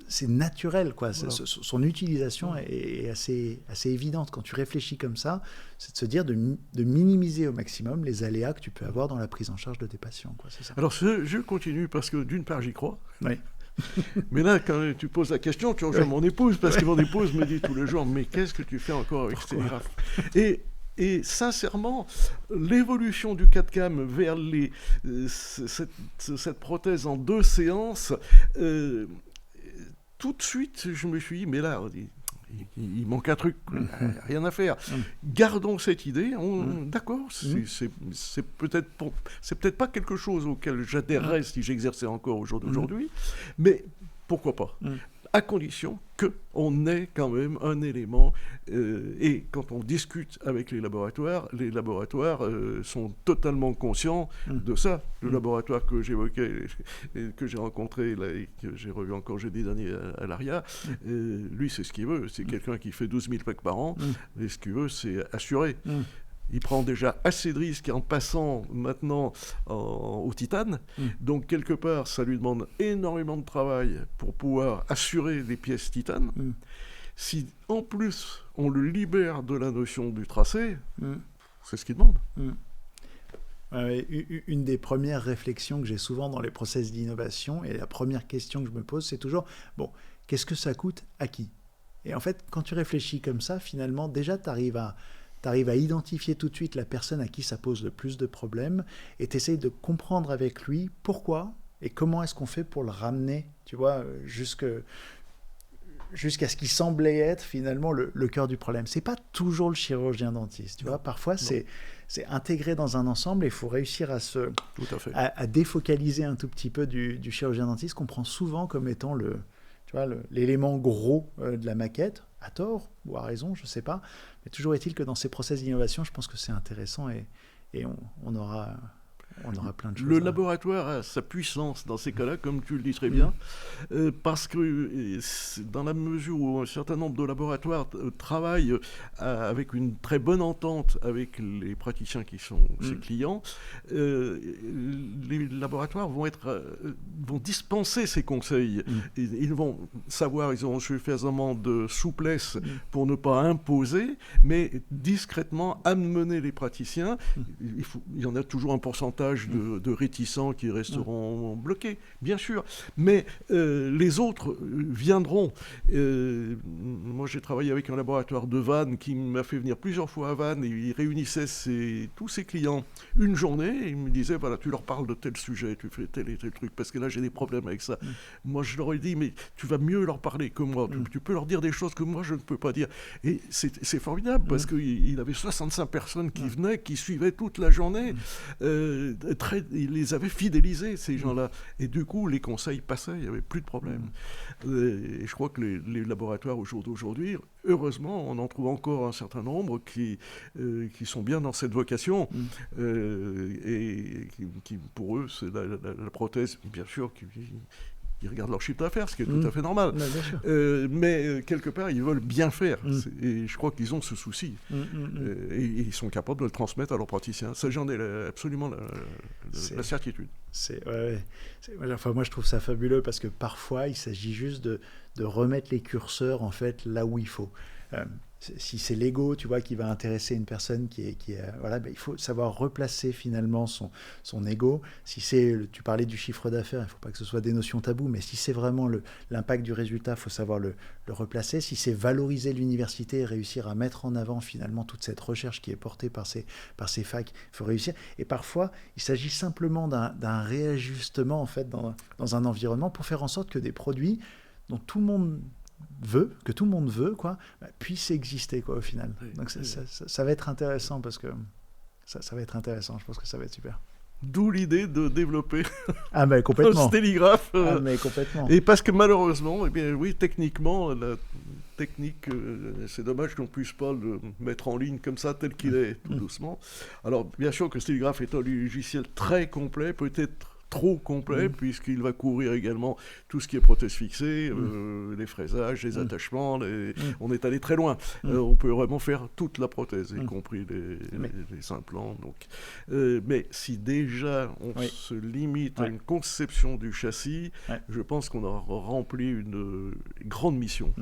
c'est naturel, quoi. Voilà. Son utilisation est assez évidente. Quand tu réfléchis comme ça, c'est de se dire de minimiser au maximum les aléas que tu peux avoir dans la prise en charge de tes patients, quoi. C'est ça. Alors je continue parce que d'une part j'y crois. Oui. Mais là, quand tu poses la question, tu rejoins mon épouse, parce que mon épouse me dit tous les jours, mais qu'est-ce que tu fais encore avec Stelligraph ? Et sincèrement, l'évolution du 4CAM vers cette prothèse en 2 séances, tout de suite, je me suis dit, mais là, il manque un truc, rien à faire. Gardons cette idée, d'accord, c'est peut-être pas quelque chose auquel j'adhérerais si j'exerçais encore au jour d'aujourd'hui, mais pourquoi pas, à condition qu'on ait quand même un élément, et quand on discute avec les laboratoires sont totalement conscients de ça. Le laboratoire que j'évoquais, que j'ai rencontré, là, et que j'ai revu encore jeudi dernier à l'ARIA, lui c'est ce qu'il veut, c'est quelqu'un qui fait 12 000 packs par an, et ce qu'il veut c'est assurer. Il prend déjà assez de risques en passant maintenant au titane. Donc, quelque part, ça lui demande énormément de travail pour pouvoir assurer les pièces titane. Si, en plus, on le libère de la notion du tracé, c'est ce qu'il demande. Une des premières réflexions que j'ai souvent dans les process d'innovation, et la première question que je me pose, c'est toujours, bon, qu'est-ce que ça coûte à qui ? Et en fait, quand tu réfléchis comme ça, finalement, déjà, tu arrives à identifier tout de suite la personne à qui ça pose le plus de problèmes et tu essayes de comprendre avec lui pourquoi et comment est-ce qu'on fait pour le ramener, tu vois, jusqu'à ce qui semblait être finalement le cœur du problème. C'est pas toujours le chirurgien dentiste, tu vois. Parfois, c'est intégré dans un ensemble et il faut réussir à défocaliser un tout petit peu du chirurgien dentiste qu'on prend souvent comme étant l'élément gros de la maquette, à tort ou à raison, je ne sais pas. Mais toujours est-il que dans ces process d'innovation, je pense que c'est intéressant et on aura plein de choses. Le laboratoire a sa puissance dans ces cas-là, comme tu le dis très bien, parce que dans la mesure où un certain nombre de laboratoires travaillent avec une très bonne entente avec les praticiens qui sont ses clients, les laboratoires vont dispenser ces conseils. Ils vont savoir, ils auront suffisamment de souplesse pour ne pas imposer, mais discrètement amener les praticiens. Il y en a toujours un pourcentage de réticents qui resteront bloqués, bien sûr. Mais les autres viendront. Moi, j'ai travaillé avec un laboratoire de Vannes qui m'a fait venir plusieurs fois à Vannes et il réunissait tous ses clients une journée et il me disait, voilà, tu leur parles de tel sujet, tu fais tel et tel truc, parce que là, j'ai des problèmes avec ça. Moi, je leur ai dit, mais tu vas mieux leur parler que moi. Tu peux leur dire des choses que moi, je ne peux pas dire. Et c'est formidable parce qu'il avait 65 personnes qui venaient, qui suivaient toute la journée. Il les avait fidélisés, ces gens-là. Et du coup, les conseils passaient, il n'y avait plus de problème. Et je crois que les laboratoires au jour d'aujourd'hui, heureusement, on en trouve encore un certain nombre qui sont bien dans cette vocation. Et qui, pour eux, c'est la prothèse, bien sûr, ils regardent leur chiffre d'affaires, ce qui est tout à fait normal. Mais quelque part, ils veulent bien faire. Et je crois qu'ils ont ce souci. Et ils sont capables de le transmettre à leurs praticiens. Ça, j'en ai absolument la certitude. Moi, je trouve ça fabuleux parce que parfois, il s'agit juste de remettre les curseurs en fait, là où il faut. Si c'est l'ego, tu vois, qui va intéresser une personne il faut savoir replacer finalement son ego. Si tu parlais du chiffre d'affaires, il ne faut pas que ce soit des notions taboues, mais si c'est vraiment l'impact du résultat, il faut savoir le replacer. Si c'est valoriser l'université et réussir à mettre en avant finalement toute cette recherche qui est portée par ces facs, il faut réussir. Et parfois, il s'agit simplement d'un réajustement en fait dans un environnement pour faire en sorte que des produits dont tout le monde veut, quoi, puisse exister, quoi, au final. Donc ça va être intéressant parce que ça va être intéressant. Je pense que ça va être super. D'où l'idée de développer complètement. un Stelligraph. Complètement. Et parce que malheureusement, techniquement, la technique, c'est dommage qu'on ne puisse pas le mettre en ligne comme ça, tel qu'il est, tout doucement. Alors, bien sûr que Stelligraph est un logiciel très complet, peut-être trop complet, puisqu'il va couvrir également tout ce qui est prothèse fixée, les fraisages, les attachements, on est allé très loin. On peut vraiment faire toute la prothèse, y compris les implants. Donc. Mais si déjà on se limite à une conception du châssis, je pense qu'on a rempli une grande mission.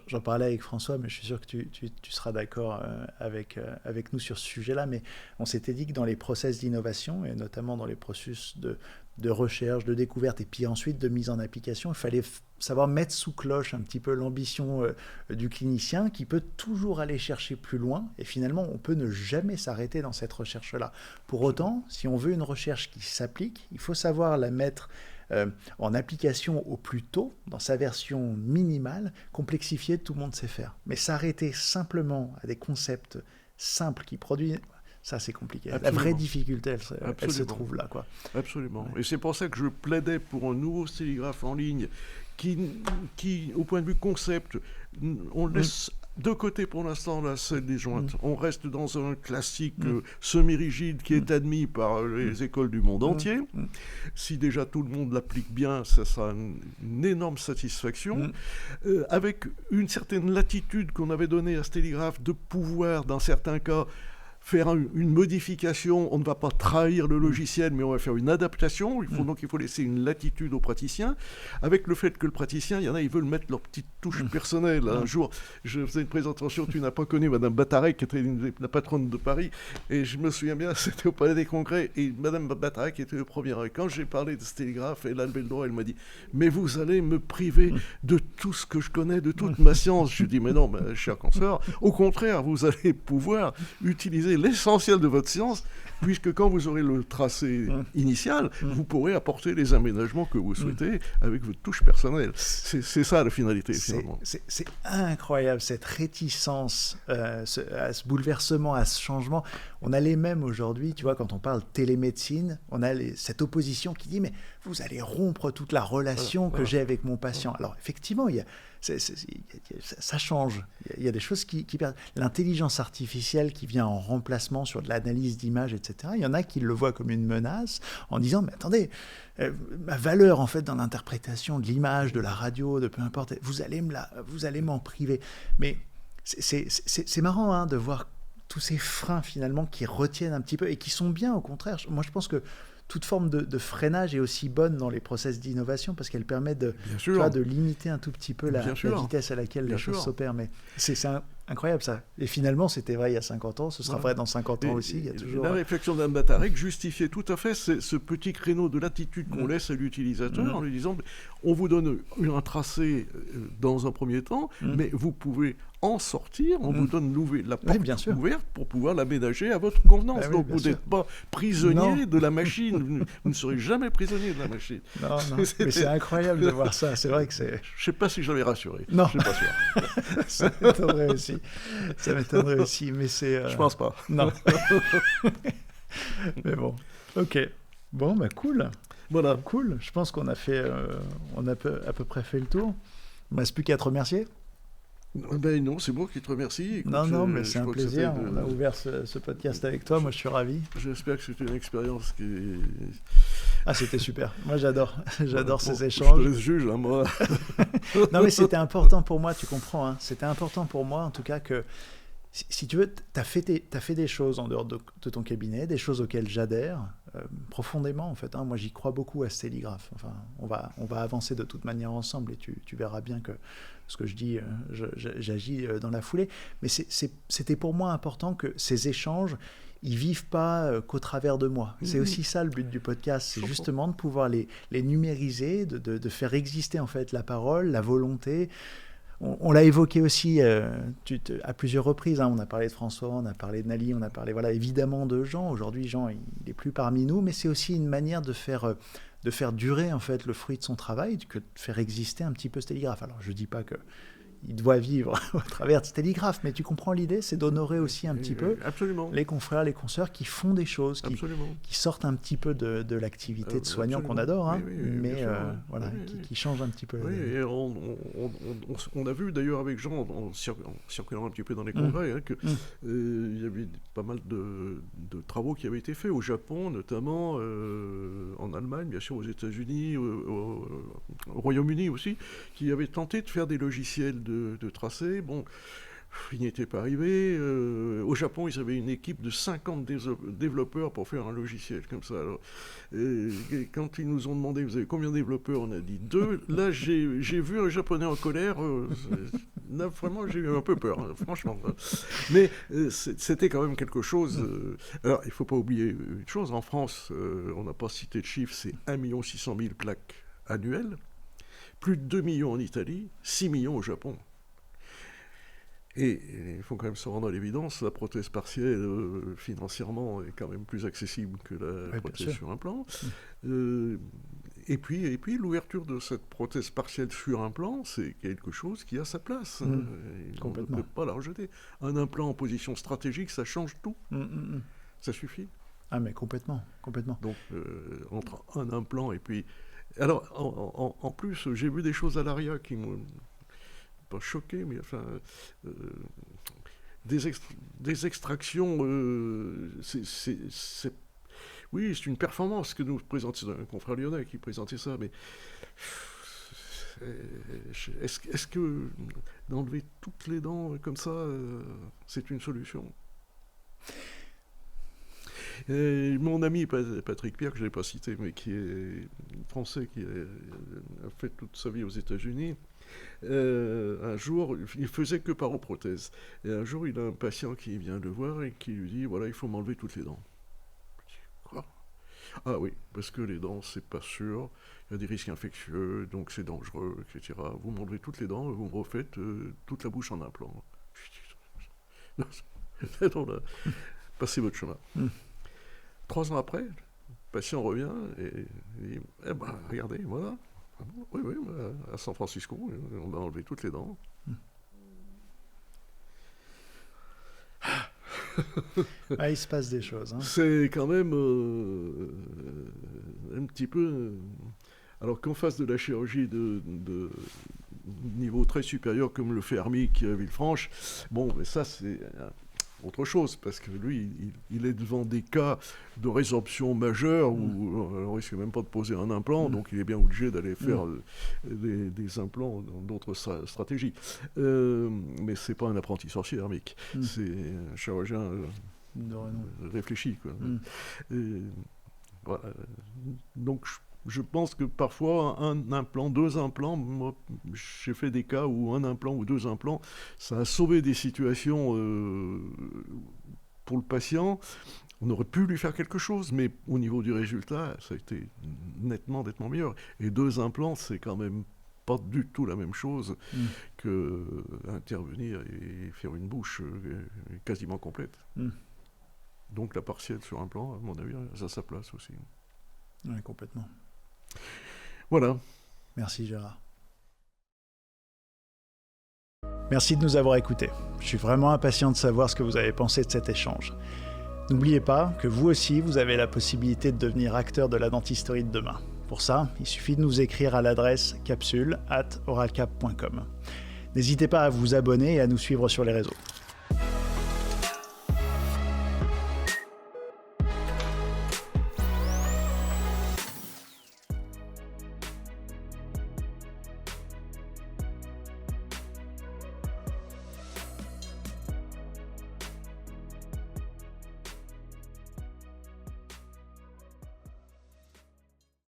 J'en parlais avec François, mais je suis sûr que tu seras d'accord avec nous sur ce sujet-là, mais on s'était dit que dans les process d'innovation, et notamment dans les processus de recherche, de découverte, et puis ensuite de mise en application, il fallait savoir mettre sous cloche un petit peu l'ambition du clinicien qui peut toujours aller chercher plus loin, et finalement on peut ne jamais s'arrêter dans cette recherche-là. Pour autant, si on veut une recherche qui s'applique, il faut savoir la mettre en application au plus tôt, dans sa version minimale. Complexifiée, tout le monde sait faire. Mais s'arrêter simplement à des concepts simples qui produisent... Ça, c'est compliqué. Absolument. La vraie difficulté, elle se trouve là, quoi. Absolument. Ouais. Et c'est pour ça que je plaidais pour un nouveau stéligraphe en ligne qui au point de vue concept, on laisse de côté pour l'instant la selle des jointes. On reste dans un classique semi-rigide qui est admis par les écoles du monde entier. Si déjà tout le monde l'applique bien, ça sera une énorme satisfaction. Avec une certaine latitude qu'on avait donnée à Stéligraphe de pouvoir, dans certains cas, faire une modification, on ne va pas trahir le logiciel, mais on va faire une adaptation. Donc il faut laisser une latitude au praticien, avec le fait que le praticien, il y en a, ils veulent mettre leur petite touche personnelle. Un jour, je faisais une présentation, tu n'as pas connu Madame Batarek, qui était la patronne de Paris, et je me souviens bien, c'était au Palais des Congrès, et Madame Batarek était le premier. Et quand j'ai parlé de Stéligraphe, elle a levé le doigt, elle m'a dit « Mais vous allez me priver de tout ce que je connais, de toute ma science ». Je dis « Mais non, cher consoeur, au contraire, vous allez pouvoir utiliser l'essentiel de votre science, puisque quand vous aurez le tracé initial, vous pourrez apporter les aménagements que vous souhaitez avec votre touche personnelle. C'est ça la finalité, finalement. C'est incroyable, cette réticence à ce bouleversement, à ce changement. On a les mêmes aujourd'hui, tu vois, quand on parle télémédecine, on a cette opposition qui dit « mais vous allez rompre toute la relation que j'ai avec mon patient ». Alors effectivement, ça change. Il y a des choses qui perdent. L'intelligence artificielle qui vient en remplacement sur de l'analyse d'images, etc. Il y en a qui le voient comme une menace en disant « mais attendez, ma valeur en fait dans l'interprétation de l'image, de la radio, de peu importe, vous allez m'en priver ». Mais c'est marrant de voir tous ces freins finalement qui retiennent un petit peu et qui sont bien au contraire. Moi je pense que toute forme de freinage est aussi bonne dans les process d'innovation parce qu'elle permet de limiter un tout petit peu la vitesse à laquelle les choses s'opèrent. Mais c'est incroyable ça. Et finalement, c'était vrai il y a 50 ans, ce sera vrai dans 50 ans aussi. Il y a toujours... La réflexion d'Anne Batarek justifiait tout à fait ce petit créneau de latitude qu'on laisse à l'utilisateur en lui disant on vous donne un tracé dans un premier temps, mais vous pouvez en sortir, on vous donne la porte ouverte pour pouvoir l'aménager à votre convenance. Donc vous n'êtes pas prisonnier de la machine, vous ne serez jamais prisonnier de la machine. Non. Mais c'est incroyable de voir ça, c'est vrai que c'est... Je ne sais pas si je l'avais rassuré, non. je ne suis pas sûr. Ça m'étonnerait aussi, mais c'est... Je pense pas. Non. Mais bon, ok. Bon, cool. Voilà. Cool, je pense qu'on a fait, on a à peu près fait le tour. Il ne me reste plus qu'à te remercier. Non, c'est moi qui te remercie. Écoute, non, mais c'est un plaisir. On a ouvert ce podcast avec toi. Moi, je suis ravi. J'espère que c'est une expérience qui... c'était super. Moi, j'adore ces échanges. Je te juge, moi. Non, mais c'était important pour moi, tu comprends. C'était important pour moi, en tout cas, que si tu veux, tu as fait des choses en dehors de ton cabinet, des choses auxquelles j'adhère profondément, en fait. Moi, j'y crois beaucoup à Stéligraphe. Enfin, on va avancer de toute manière ensemble et tu verras bien que ce que je dis, j'agis dans la foulée. Mais c'était pour moi important que ces échanges, ils vivent pas qu'au travers de moi. C'est aussi ça le but du podcast, c'est justement de pouvoir les numériser, de faire exister en fait la parole, la volonté. On l'a évoqué aussi à plusieurs reprises. On a parlé de François, on a parlé de Nali, on a parlé évidemment de Jean. Aujourd'hui, Jean, il n'est plus parmi nous, mais c'est aussi une manière de faire durer en fait le fruit de son travail, de faire exister un petit peu Stéligraphe. Alors, je ne dis pas il doit vivre au travers de Stelligraph, mais tu comprends l'idée, c'est d'honorer aussi un petit peu les confrères, les consoeurs qui font des choses, qui sortent un petit peu de l'activité de soignant qu'on adore, hein, mais qui changent un petit peu. Oui, et on a vu d'ailleurs avec Jean, en circulant un petit peu dans les congrès, hein, qu'il y avait pas mal de travaux qui avaient été faits au Japon, notamment en Allemagne, bien sûr aux États-Unis, au Royaume-Uni aussi, qui avaient tenté de faire des logiciels de tracé. Bon, il n'y était pas arrivé. Au Japon, ils avaient une équipe de 50 développeurs pour faire un logiciel comme ça. Alors, et quand ils nous ont demandé, vous avez combien de développeurs? On a dit 2. Là, j'ai vu un Japonais en colère. Là, vraiment, j'ai eu un peu peur, hein, franchement. Mais c'était quand même quelque chose. Alors, il ne faut pas oublier une chose. En France, on n'a pas cité de chiffre, c'est 1 600 000 plaques annuelles. Plus de 2 millions en Italie, 6 millions au Japon. Et il faut quand même se rendre à l'évidence, la prothèse partielle, financièrement, est quand même plus accessible que la prothèse sur implant. Et puis l'ouverture de cette prothèse partielle sur implant, c'est quelque chose qui a sa place. On ne peut pas la rejeter. Un implant en position stratégique, ça change tout. Ça suffit. Ah mais complètement. Donc, entre un implant et puis... Alors, en plus, j'ai vu des choses à l'ARIA qui m'ont pas choqué, mais enfin, des extractions, oui, c'est une performance que nous présente, c'est un confrère lyonnais qui présentait ça, mais est-ce que d'enlever toutes les dents comme ça, c'est une solution? Et mon ami Patrick Pierre, que je n'ai pas cité, mais qui est français, qui a fait toute sa vie aux États-Unis, un jour, il faisait que paroprothèse. Et un jour, il a un patient qui vient le voir et qui lui dit, voilà, il faut m'enlever toutes les dents. Quoi? Ah oui, parce que les dents, c'est pas sûr, il y a des risques infectieux, donc c'est dangereux, etc. Vous m'enlevez toutes les dents, vous me refaites toute la bouche en implant. Non, là, passez votre chemin. 3 ans après, le patient revient et dit, eh ben, regardez, voilà. Oui, à San Francisco, on a enlevé toutes les dents. Il se passe des choses. Hein. C'est quand même un petit peu... alors qu'en face de la chirurgie de niveau très supérieur, comme le fait Hermic à Villefranche, bon, mais ça, c'est... autre chose, parce que lui, il est devant des cas de résorption majeure où on ne risque même pas de poser un implant, donc il est bien obligé d'aller faire des implants dans d'autres stratégies. Mais c'est pas un apprenti sorcier, Hermic. C'est un chirurgien réfléchi, quoi. Voilà. Donc, je pense que parfois, un implant, 2 implants, moi, j'ai fait des cas où un implant ou 2 implants, ça a sauvé des situations pour le patient. On aurait pu lui faire quelque chose, mais au niveau du résultat, ça a été nettement meilleur. Et 2 implants, c'est quand même pas du tout la même chose que intervenir et faire une bouche quasiment complète. Donc la partielle sur implant, à mon avis, ça a sa place aussi. Oui, complètement. Voilà. Merci Gérard. Merci de nous avoir écoutés. Je suis vraiment impatient de savoir ce que vous avez pensé de cet échange. N'oubliez pas que vous aussi, vous avez la possibilité de devenir acteur de la dentisterie de demain. Pour ça, il suffit de nous écrire à l'adresse capsule@oralcap.com. N'hésitez pas à vous abonner et à nous suivre sur les réseaux.